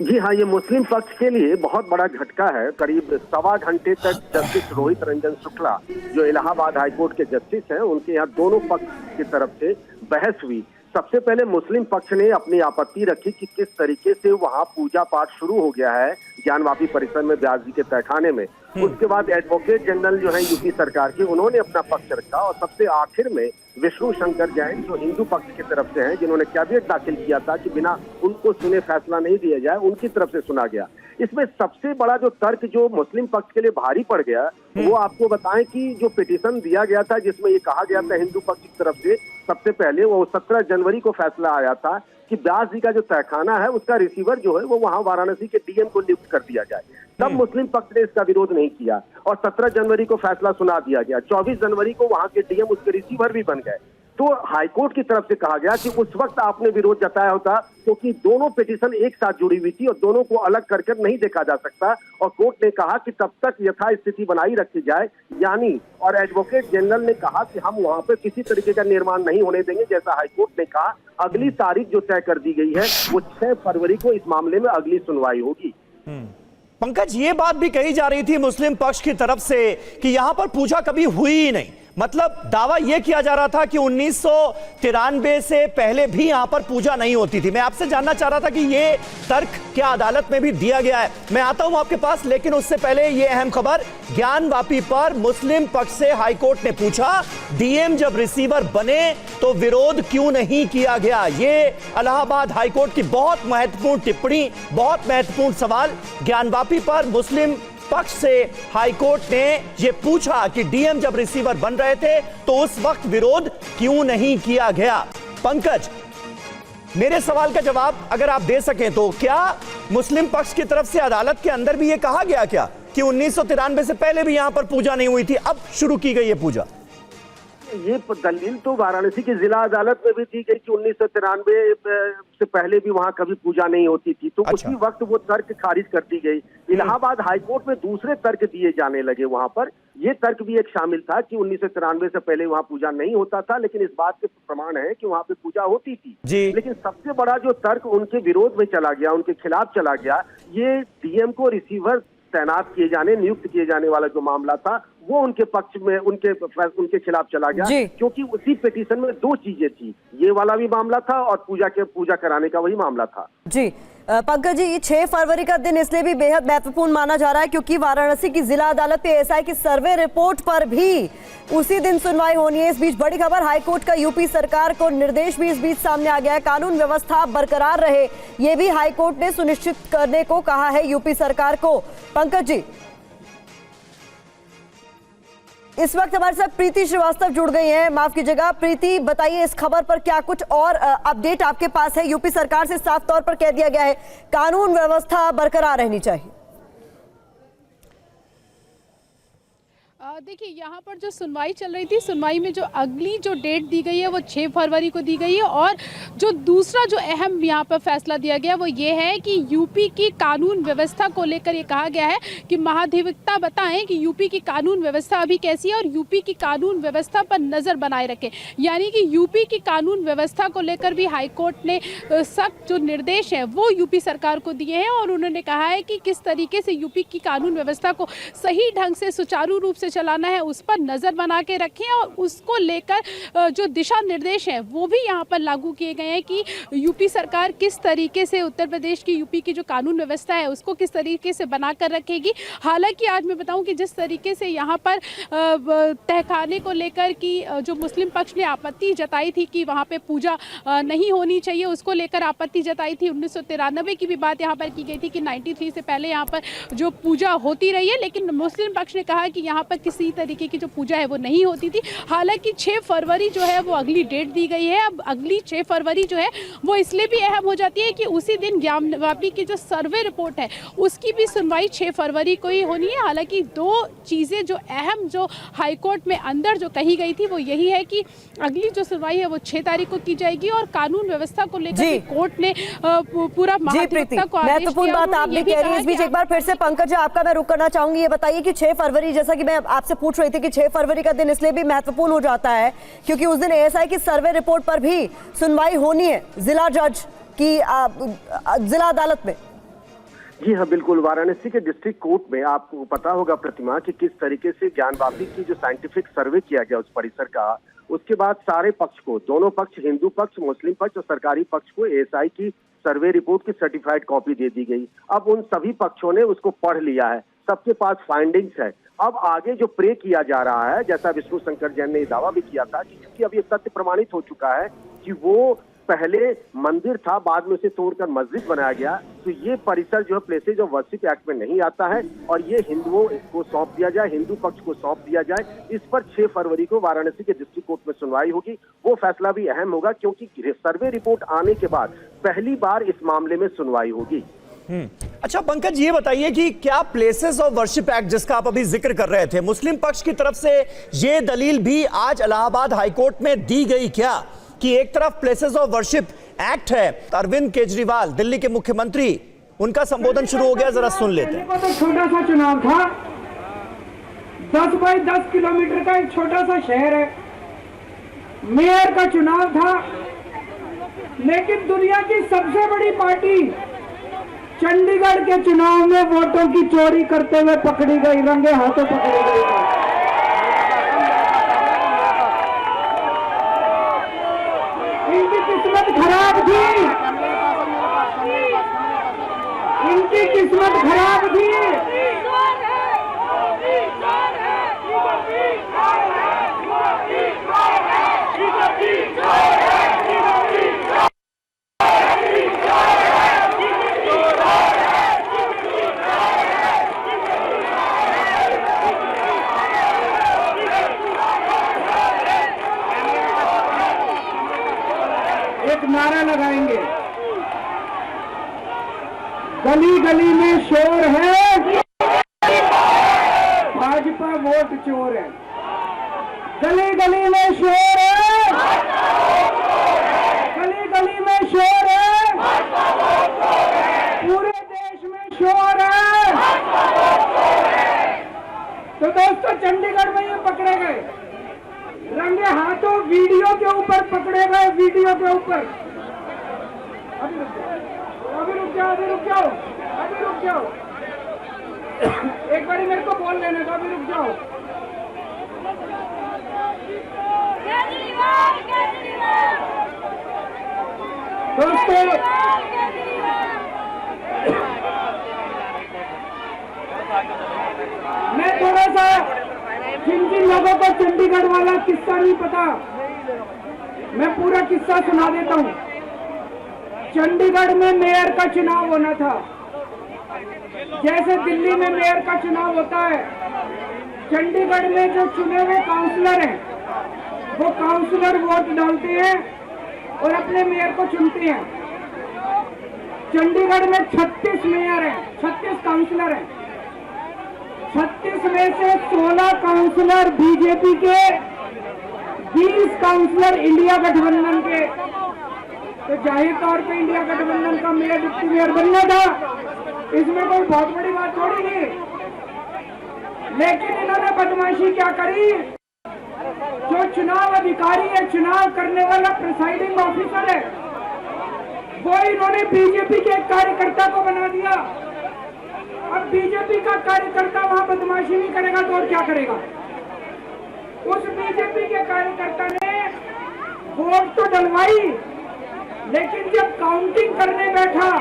जी हाँ, ये मुस्लिम पक्ष के लिए बहुत बड़ा झटका है। करीब 1.25 घंटे तक जस्टिस रोहित रंजन शुक्ला, जो इलाहाबाद हाईकोर्ट के जस्टिस हैं, उनके यहाँ दोनों पक्ष की तरफ से बहस हुई। सबसे पहले मुस्लिम पक्ष ने अपनी आपत्ति रखी कि किस तरीके से वहां पूजा पाठ शुरू हो गया है ज्ञानवापी परिसर में व्यास जी के तहखाने में। उसके बाद एडवोकेट जनरल जो है यूपी सरकार के, उन्होंने अपना पक्ष रखा और सबसे आखिर में विष्णु शंकर जैन, जो हिंदू पक्ष की तरफ से हैं, जिन्होंने कैबिनेट दाखिल किया था कि बिना उनको सुने फैसला नहीं दिया जाए, उनकी तरफ से सुना गया। इसमें सबसे बड़ा जो तर्क जो मुस्लिम पक्ष के लिए भारी पड़ गया, वो आपको बताएं कि जो पिटीशन दिया गया था जिसमें ये कहा गया था हिंदू पक्ष की तरफ से, सबसे पहले वो 17 जनवरी को फैसला आया था कि व्यास जी का जो तहखाना है उसका रिसीवर जो है वो वहां वाराणसी के डीएम को नियुक्त कर दिया जाए। तब मुस्लिम पक्ष ने इसका विरोध नहीं किया और 17 जनवरी को फैसला सुना दिया गया। 24 जनवरी को वहां के डीएम उसके रिसीवर भी बन गए। तो हाईकोर्ट की तरफ से कहा गया कि उस वक्त आपने विरोध जताया होता, क्योंकि दोनों पिटीशन एक साथ जुड़ी हुई थी और दोनों को अलग करके नहीं देखा जा सकता। और कोर्ट ने कहा कि तब तक यथास्थिति बनाई रखी जाए, यानी और एडवोकेट जनरल ने कहा कि हम वहां पे किसी तरीके का निर्माण नहीं होने देंगे। जैसा हाईकोर्ट ने कहा, अगली तारीख जो तय कर दी गई है वो 6 फरवरी को इस मामले में अगली सुनवाई होगी। पंकज, ये बात भी कही जा रही थी मुस्लिम पक्ष की तरफ से कि यहां पर पूजा कभी हुई ही नहीं। मतलब दावा यह किया जा रहा था कि 1993 से पहले भी यहां पर पूजा नहीं होती थी। मैं आपसे जानना चाह रहा था कि यह तर्क क्या अदालत में भी दिया गया है? मैं आता हूं आपके पास, लेकिन उससे पहले यह अहम खबर, ज्ञानवापी पर मुस्लिम पक्ष से हाईकोर्ट ने पूछा, डीएम जब रिसीवर बने तो विरोध क्यों नहीं किया गया? यह इलाहाबाद हाईकोर्ट की बहुत महत्वपूर्ण टिप्पणी, बहुत महत्वपूर्ण सवाल। ज्ञानवापी पर मुस्लिम पक्ष से हाईकोर्ट ने यह पूछा कि डीएम जब रिसीवर बन रहे थे तो उस वक्त विरोध क्यों नहीं किया गया? पंकज, मेरे सवाल का जवाब अगर आप दे सकें तो क्या मुस्लिम पक्ष की तरफ से अदालत के अंदर भी यह कहा गया क्या कि 1993 से पहले भी यहां पर पूजा नहीं हुई थी, अब शुरू की गई है पूजा। ये दलील तो वाराणसी की जिला अदालत में भी दी गई कि 1993 से पहले भी वहां कभी पूजा नहीं होती थी, तो उसी वक्त वो तर्क खारिज कर दी गई। इलाहाबाद हाईकोर्ट में दूसरे तर्क दिए जाने लगे वहां पर। ये तर्क भी एक शामिल था कि 1993 से पहले वहां पूजा नहीं होता था, लेकिन इस बात के प्रमाण है कि वहां पे पूजा होती थी। लेकिन सबसे बड़ा जो तर्क उनके विरोध में चला गया, उनके खिलाफ चला गया, ये डीएम को रिसीवर तैनात किए जाने, नियुक्त किए जाने वाला जो मामला था, वो उनके पक्ष में उनके खिलाफ चला गया, क्योंकि उसी पिटीशन में दो चीजें थी, ये वाला भी मामला था और पूजा कराने का वही मामला था। जी पंकज जी, ये 6 फरवरी का दिन इसलिए भी बेहद महत्वपूर्ण माना जा रहा है क्योंकि वाराणसी की जिला अदालत पे एएसआई की सर्वे रिपोर्ट पर भी उसी दिन सुनवाई होनी है। इस बीच बड़ी खबर, हाईकोर्ट का यूपी सरकार को निर्देश भी इस बीच सामने आ गया है। कानून व्यवस्था बरकरार रहे, ये भी हाईकोर्ट ने सुनिश्चित करने को कहा है यूपी सरकार को। पंकज जी, इस वक्त हमारे साथ प्रीति श्रीवास्तव जुड़ गई हैं। माफ कीजिएगा प्रीति, बताइए इस खबर पर क्या कुछ और अपडेट आपके पास है? यूपी सरकार से साफ तौर पर कह दिया गया है कानून व्यवस्था बरकरार रहनी चाहिए। देखिए, यहाँ पर जो सुनवाई चल रही थी, सुनवाई में जो अगली जो डेट दी गई है वो 6 फरवरी को दी गई है। और जो दूसरा जो अहम यहाँ पर फैसला दिया गया वो ये है कि यूपी की कानून व्यवस्था को लेकर ये कहा गया है कि महाधिवक्ता बताएं कि यूपी की कानून व्यवस्था अभी कैसी है और यूपी की कानून व्यवस्था पर नज़र बनाए रखें। यानी कि यूपी की कानून व्यवस्था को लेकर भी हाईकोर्ट ने सख्त जो निर्देश है वो यूपी सरकार को दिए हैं और उन्होंने कहा है कि किस तरीके से यूपी की कानून व्यवस्था को सही ढंग से सुचारू रूप से चलाना है, उस पर नजर बना के रखें और उसको लेकर जो दिशा निर्देश है वो भी यहाँ पर लागू किए गए हैं कि यूपी सरकार किस तरीके से उत्तर प्रदेश की यूपी की जो कानून व्यवस्था है उसको किस तरीके से बनाकर रखेगी। हालांकि आज मैं बताऊं कि जिस तरीके से यहाँ पर तहखाने को लेकर की जो मुस्लिम पक्ष ने आपत्ति जताई थी कि वहाँ पे पूजा नहीं होनी चाहिए, उसको लेकर आपत्ति जताई थी। 1993 की भी बात यहाँ पर की गई थी कि 93 से पहले यहाँ पर जो पूजा होती रही है, लेकिन मुस्लिम पक्ष ने कहा कि यहाँ पर किसी तरीके की जो पूजा है वो नहीं होती थी। हालांकि 6 फरवरी जो है वो अगली डेट दी गई है। अब अगली 6 फरवरी जो है वो इसलिए भी अहम हो जाती है कि उसी दिन ज्ञानवापी की जो सर्वे रिपोर्ट है उसकी भी सुनवाई 6 फरवरी को ही होनी है। हालांकि 2 चीज़ें जो अहम जो हाईकोर्ट में अंदर जो कही गई थी वो यही है कि अगली जो सुनवाई है वो 6 तारीख को की जाएगी और कानून व्यवस्था को लेकर कोर्ट ने पूरा महाधिवक्ता को आदेश दिया। महत्वपूर्ण बात आप भी कह रही हैं। इस बीच एक बार फिर से पंकज आपका मैं रुक करना चाहूंगी। ये बताइए कि 6 फरवरी, जैसा कि मैं आपसे पूछ रही थी कि 6 फरवरी का दिन इसलिए भी महत्वपूर्ण हो जाता है क्योंकि उस दिन एएसआई की सर्वे रिपोर्ट पर भी सुनवाई होनी है जिला जज की जिला अदालत में। जी हाँ, बिल्कुल। वाराणसी के डिस्ट्रिक्ट कोर्ट में आपको पता होगा प्रतिमा कि किस तरीके से ज्ञानवापी की जो साइंटिफिक सर्वे किया गया उस परिसर का, उसके बाद सारे पक्ष को, दोनों पक्ष, हिंदू पक्ष, मुस्लिम पक्ष और सरकारी पक्ष को एएसआई की सर्वे रिपोर्ट की सर्टिफाइड कॉपी दे दी गई। अब उन सभी पक्षों ने उसको पढ़ लिया है, सबके पास फाइंडिंग्स है। अब आगे जो प्रे किया जा रहा है, जैसा विष्णु शंकर जैन ने दावा भी किया था कि क्योंकि अब ये तथ्य प्रमाणित हो चुका है कि वो पहले मंदिर था, बाद में उसे तोड़कर मस्जिद बनाया गया, तो ये परिसर जो है प्लेसेज ऑफ वर्शिप एक्ट में नहीं आता है और ये हिंदुओं को सौंप दिया जाए, हिंदू पक्ष को सौंप दिया जाए। इस पर 6 फरवरी को वाराणसी के डिस्ट्रिक्ट कोर्ट में सुनवाई होगी। वो फैसला भी अहम होगा क्योंकि सर्वे रिपोर्ट आने के बाद पहली बार इस मामले में सुनवाई होगी। अच्छा पंकज, ये बताइए कि क्या प्लेसेस ऑफ वर्शिप एक्ट जिसका आप अभी जिक्र कर रहे थे, मुस्लिम पक्ष की तरफ से ये दलील भी आज इलाहाबाद हाईकोर्ट में दी गई क्या कि एक तरफ प्लेसेस ऑफ वर्शिप एक्ट है? अरविंद केजरीवाल दिल्ली के मुख्यमंत्री, उनका संबोधन शुरू हो गया, जरा सुन लेते हैं। तो छोटा सा चुनाव था, 10 बाई 10 किलोमीटर का एक छोटा सा शहर है, मेयर का चुनाव था, लेकिन दुनिया की सबसे बड़ी पार्टी चंडीगढ़ के चुनाव में वोटों की चोरी करते हुए पकड़ी गई, रंगे हाथों पकड़ी गई। इनकी किस्मत खराब थी, इनकी किस्मत खराब थी। एक नारा लगाएंगे, गली गली में शोर है। भाजपा वोट चोर है। गली गली में शोर है, गली गली में शोर है, पूरे देश में शोर है। तो दोस्तों, चंडीगढ़ में ये पकड़े गए, रंगे हाथों वीडियो के ऊपर पकड़े गए, वीडियो के ऊपर। अभी रुक जाओ, अभी रुक जाओ, अभी रुक जाओ, अभी रुक जाओ, एक बारी मेरे को बोल लेने दो, अभी रुक जाओ। दोस्तों, मैं थोड़ा सा जिन जिन लोगों को चंडीगढ़ वाला किस्सा नहीं पता, मैं पूरा किस्सा सुना देता हूँ। चंडीगढ़ में मेयर का चुनाव होना था, जैसे दिल्ली में मेयर का चुनाव होता है। चंडीगढ़ में जो चुने हुए काउंसलर हैं, वो काउंसलर वोट डालते हैं और अपने मेयर को चुनते हैं। चंडीगढ़ में 36 मेयर हैं, 36 काउंसलर हैं। 36 में से 16 काउंसलर बीजेपी के, 20 काउंसलर इंडिया गठबंधन के। तो जाहिर तौर पे इंडिया गठबंधन का मेयर डिप्टी मेयर बनना था, इसमें कोई बहुत बड़ी बात थोड़ी नहीं। लेकिन इन्होंने बदमाशी क्या करी, जो चुनाव अधिकारी है, चुनाव करने वाला प्रिसाइडिंग ऑफिसर है, वो इन्होंने बीजेपी के एक कार्यकर्ता को बना दिया। अब बीजेपी का कार्यकर्ता वहां बदमाशी नहीं करेगा तो और क्या करेगा। उस बीजेपी के कार्यकर्ता ने वोट तो डलवाई, लेकिन जब काउंटिंग करने बैठा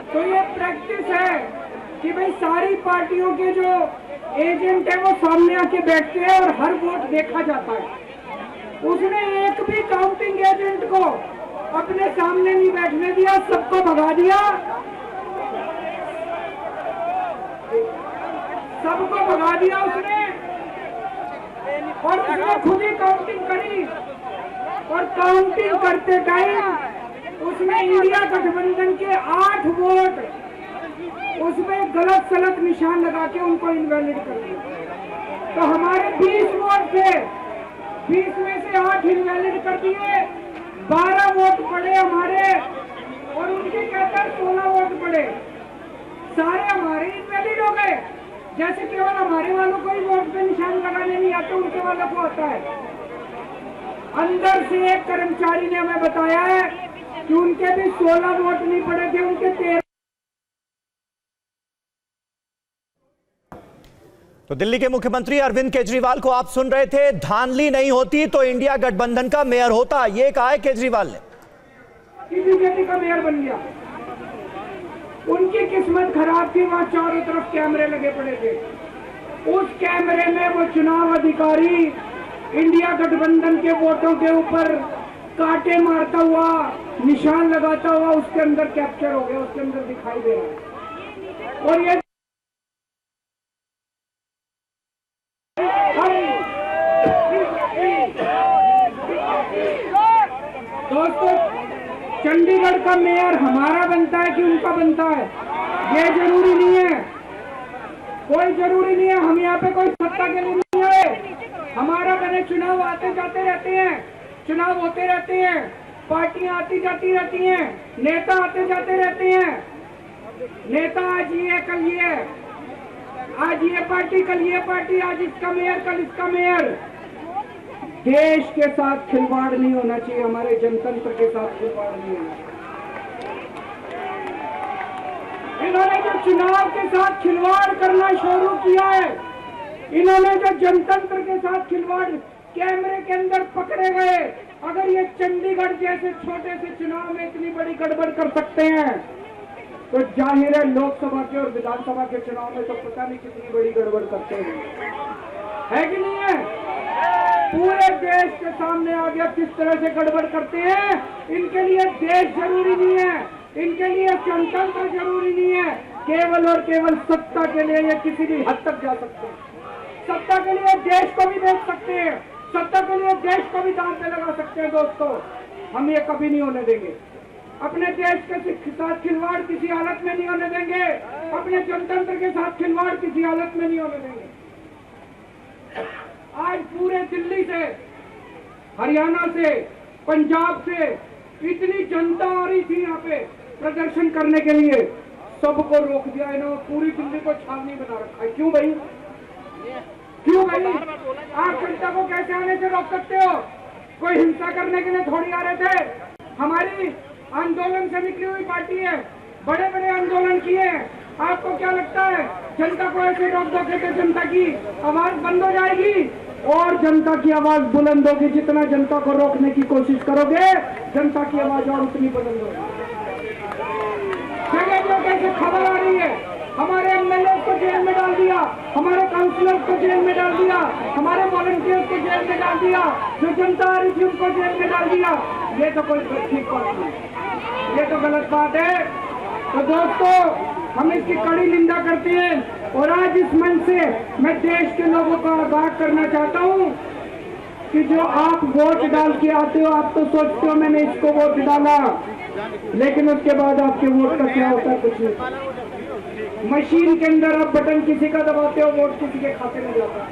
तो ये प्रैक्टिस है कि भाई सारी पार्टियों के जो एजेंट है वो सामने आके बैठते हैं और हर वोट देखा जाता है। उसने एक भी काउंटिंग एजेंट को अपने सामने नहीं बैठने दिया, सबको भगा दिया, सबको भगा दिया उसने, और उसने खुद ही काउंटिंग करी। और काउंटिंग करते टाइम उसने इंडिया गठबंधन के 8 वोट उसमें गलत सलत निशान लगा के उनको इनवैलिड कर दिया। तो हमारे 20 वोट थे, 20 में से 8 इनवैलिड कर दिए, 12 वोट पड़े हमारे और उनके कहकर 16 वोट पड़े, सारे हमारे इनवैलिड हो गए। जैसे केवल हमारे वालों को ही वोट पे निशान लगाने नहीं आते, उनके वालों को आता है। अंदर से एक कर्मचारी ने हमें बताया है कि उनके भी 16 वोट नहीं पड़े थे, उनके 13। तो दिल्ली के मुख्यमंत्री अरविंद केजरीवाल को आप सुन रहे थे। धांधली नहीं होती तो इंडिया गठबंधन का मेयर होता, ये कहा है केजरीवाल ने। बीजेपी का मेयर बन गया, उनकी किस्मत खराब थी, वहां चारों तरफ कैमरे लगे पड़े थे। उस कैमरे में वो चुनाव अधिकारी इंडिया गठबंधन के वोटों के ऊपर कांटे मारता हुआ, निशान लगाता हुआ उसके अंदर कैप्चर हो गया, उसके अंदर दिखाई दे रहा है। और ये दोस्तों, चंडीगढ़ का मेयर हमारा बनता है कि उनका बनता है, ये जरूरी नहीं है, कोई जरूरी नहीं है। हम यहाँ पे कोई सत्ता के लिए नहीं है, हमारा बने चुनाव आते जाते रहते हैं, चुनाव होते रहते हैं, पार्टियां आती जाती रहती हैं, नेता आते जाते रहते हैं। नेता आज ये, कल ये, आज ये पार्टी, कल ये पार्टी, आज इसका मेयर, कल इसका मेयर। देश के साथ खिलवाड़ नहीं होना चाहिए, हमारे जनतंत्र के साथ खिलवाड़ नहीं होना चाहिए। इन्होंने जो चुनाव के साथ खिलवाड़ करना शुरू किया है, इन्होंने जो जनतंत्र के साथ खिलवाड़ कैमरे के अंदर पकड़े गए, अगर ये चंडीगढ़ जैसे छोटे से चुनाव में इतनी बड़ी गड़बड़ कर सकते हैं, तो जाहिर है लोकसभा के और विधानसभा के चुनाव में तो पता नहीं कितनी बड़ी गड़बड़ करते हैं, है कि नहीं है। पूरे देश के सामने आ गया किस तरह से गड़बड़ करते हैं। इनके लिए देश जरूरी नहीं है, इनके लिए जनतंत्र जरूरी नहीं है, केवल और केवल सत्ता के लिए ये किसी भी हद तक जा सकते हैं। सत्ता के लिए देश को भी बेच सकते हैं, सत्ता के लिए देश को भी दांव पे लगा सकते हैं। दोस्तों, हम ये कभी नहीं होने देंगे। अपने देश के साथ खिलवाड़ किसी हालत में नहीं होने देंगे, अपने जनतंत्र के साथ खिलवाड़ किसी हालत में नहीं होने देंगे। आज पूरे दिल्ली से, हरियाणा से, पंजाब से इतनी जनता आ रही थी यहाँ पे प्रदर्शन करने के लिए, सबको रोक दिया इन्होंने, पूरी दिल्ली को छावनी बना रखा है। क्यों भाई? क्यों भाई? आप जनता को कैसे आने से रोक सकते हो? कोई हिंसा करने के लिए थोड़ी आ रहे थे। हमारी आंदोलन से निकली हुई पार्टी है, बड़े बड़े आंदोलन किए हैं। आपको क्या लगता है जनता को ऐसे रोक दोगे तो जनता की आवाज बंद हो जाएगी? और जनता की आवाज बुलंद होगी। जितना जनता को रोकने की कोशिश करोगे, जनता की आवाज और उतनी बुलंद होगी। कैसे खबर आ रही है, हमारे एमएलए को जेल में डाल दिया, हमारे काउंसिलर को जेल में डाल दिया, हमारे वॉलंटियर्स को जेल में डाल दिया, जो जनता आ रही थी उनको जेल में डाल दिया। ये तो कोई ठीक बात नहीं, ये तो गलत बात है। तो दोस्तों, हम इसकी कड़ी निंदा करते हैं और आज इस मंच से मैं देश के लोगों को आगाह करना चाहता हूं कि जो आप वोट डाल के आते हो, आप तो सोचते हो मैंने इसको वोट डाला, लेकिन उसके बाद आपके वोट का क्या होता है? कुछ नहीं। मशीन के अंदर आप बटन किसी का दबाते हो, वोट किसी के खाते में जाता है,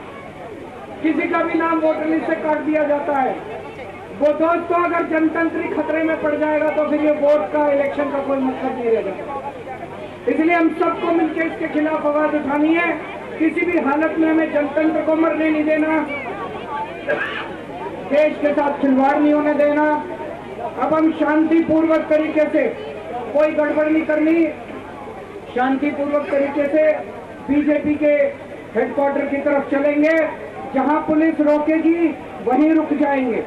किसी का भी नाम वोटर लिस्ट से काट दिया जाता है। वो दोस्तों, अगर जनतंत्र खतरे में पड़ जाएगा तो फिर ये वोट का, इलेक्शन का कोई मतलब नहीं रह जाएगा। इसलिए हम सबको मिलकर इसके खिलाफ आवाज उठानी है। किसी भी हालत में हमें जनतंत्र को मरने नहीं देना, देश के साथ खिलवाड़ नहीं होने देना। अब हम शांतिपूर्वक तरीके से, कोई गड़बड़ नहीं करनी, शांतिपूर्वक तरीके से बीजेपी के हेडक्वार्टर की तरफ चलेंगे। जहां पुलिस रोकेगी वहीं रुक जाएंगे।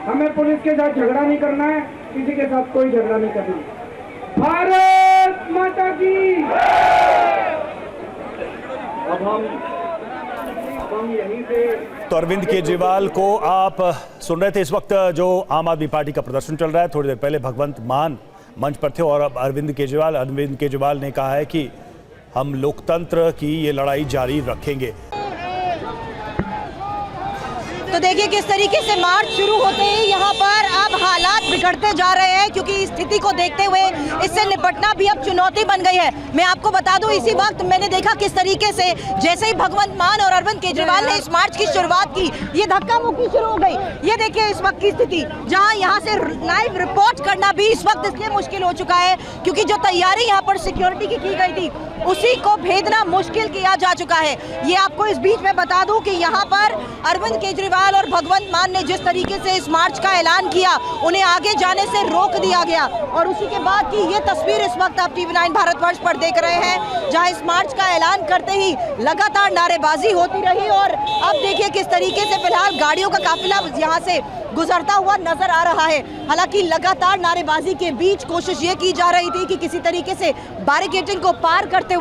हमें पुलिस के साथ झगड़ा नहीं करना है, किसी के साथ कोई झगड़ा नहीं करना। भारत माता की। अब हम यहीं से, तो अरविंद केजरीवाल को आप सुन रहे थे। इस वक्त जो आम आदमी पार्टी का प्रदर्शन चल रहा है, थोड़ी देर पहले भगवंत मान मंच पर थे और अब अरविंद केजरीवाल ने कहा है कि हम लोकतंत्र की ये लड़ाई जारी रखेंगे। तो देखिए किस तरीके से मार्च शुरू होते ही यहाँ पर अब हालात बिगड़ते जा रहे हैं, क्योंकि स्थिति को देखते हुए इससे निपटना भी अब चुनौती बन गई है। मैं आपको बता दूं, इसी वक्त मैंने देखा किस तरीके से जैसे ही भगवंत मान और अरविंद केजरीवाल ने इस मार्च की शुरुआत की, ये धक्का मुक्की शुरू हो गई। ये देखिए इस वक्त की स्थिति, जहाँ यहाँ से लाइव रिपोर्ट करना भी इस वक्त इसलिए मुश्किल हो चुका है क्योंकि जो तैयारी यहाँ पर सिक्योरिटी की गई थी उसी को भेदना मुश्किल किया जा चुका है। ये आपको इस बीच में बता दूं कि यहाँ पर अरविंद केजरीवाल और भगवंत मान ने जिस तरीके से इस मार्च का ऐलान किया, उन्हें आगे जाने से रोक दिया गया। और उसी के बाद की ये तस्वीर इस वक्त आप TV9 भारतवर्ष पर देख रहे हैं, जहां इस मार्च का ऐलान करते ही लगातार नारेबाजी होती रही। और अब देखिए किस तरीके से फिलहाल गाड़ियों का काफिला यहाँ से गुजरता हुआ नजर आ रहा है। हालांकि लगातार नारेबाजी के बीच कोशिश ये की जा रही थी कि किसी तरीके से बैरिकेडिंग को पार करते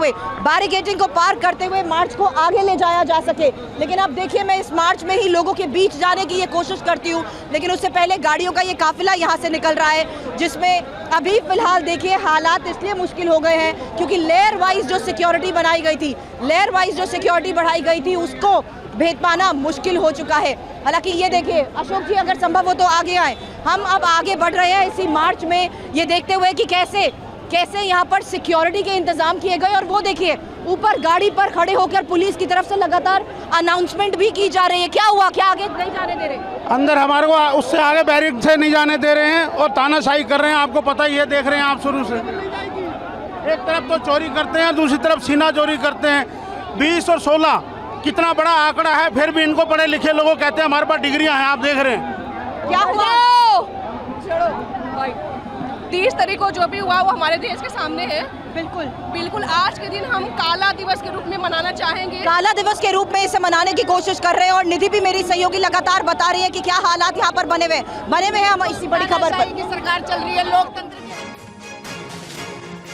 हुए मार्च को आगे ले जाया जा सके। लेकिन अब देखिए, मैं इस मार्च में ही लोगों के बीच जाने की ये कोशिश करती हूँ, लेकिन उससे पहले गाड़ियों का ये काफिला यहाँ से निकल रहा है, जिसमें अभी फिलहाल देखिए हालात इसलिए मुश्किल हो गए हैं क्योंकि लेयर वाइज जो सिक्योरिटी बढ़ाई गई थी उसको भेद पाना मुश्किल हो चुका है। हालांकि ये देखिए अशोक जी, अगर संभव हो तो आगे आए। हम अब आगे बढ़ रहे हैं इसी मार्च में, ये देखते हुए कि कैसे यहाँ पर सिक्योरिटी के इंतजाम किए गए। और वो देखिए ऊपर गाड़ी पर खड़े होकर पुलिस की तरफ से लगातार अनाउंसमेंट भी की जा रही है। क्या हुआ, क्या आगे नहीं जाने दे रहे? अंदर हमारे को उससे आगे बैरिक से नहीं जाने दे रहे हैं और तानाशाही कर रहे हैं। आपको पता ही है, देख रहे हैं आप शुरू से। एक तरफ तो चोरी करते हैं, दूसरी तरफ सीना चोरी करते हैं। 20 और 16 कितना बड़ा आंकड़ा है, फिर भी इनको पढ़े लिखे लोगों कहते हैं हमारे पास डिग्रियां हैं। आप देख रहे हैं क्या हुआ। 30 तारीख को जो भी हुआ वो हमारे देश के सामने है। बिल्कुल आज के दिन हम काला दिवस के रूप में मनाना चाहेंगे। काला दिवस के रूप में इसे मनाने की कोशिश कर रहे हैं। और निधि भी मेरी सहयोगी लगातार बता रही है कि क्या हालात यहाँ पर बने हुए हैं। हम इसी बड़ी खबर पर की सरकार चल रही है, लोकतंत्र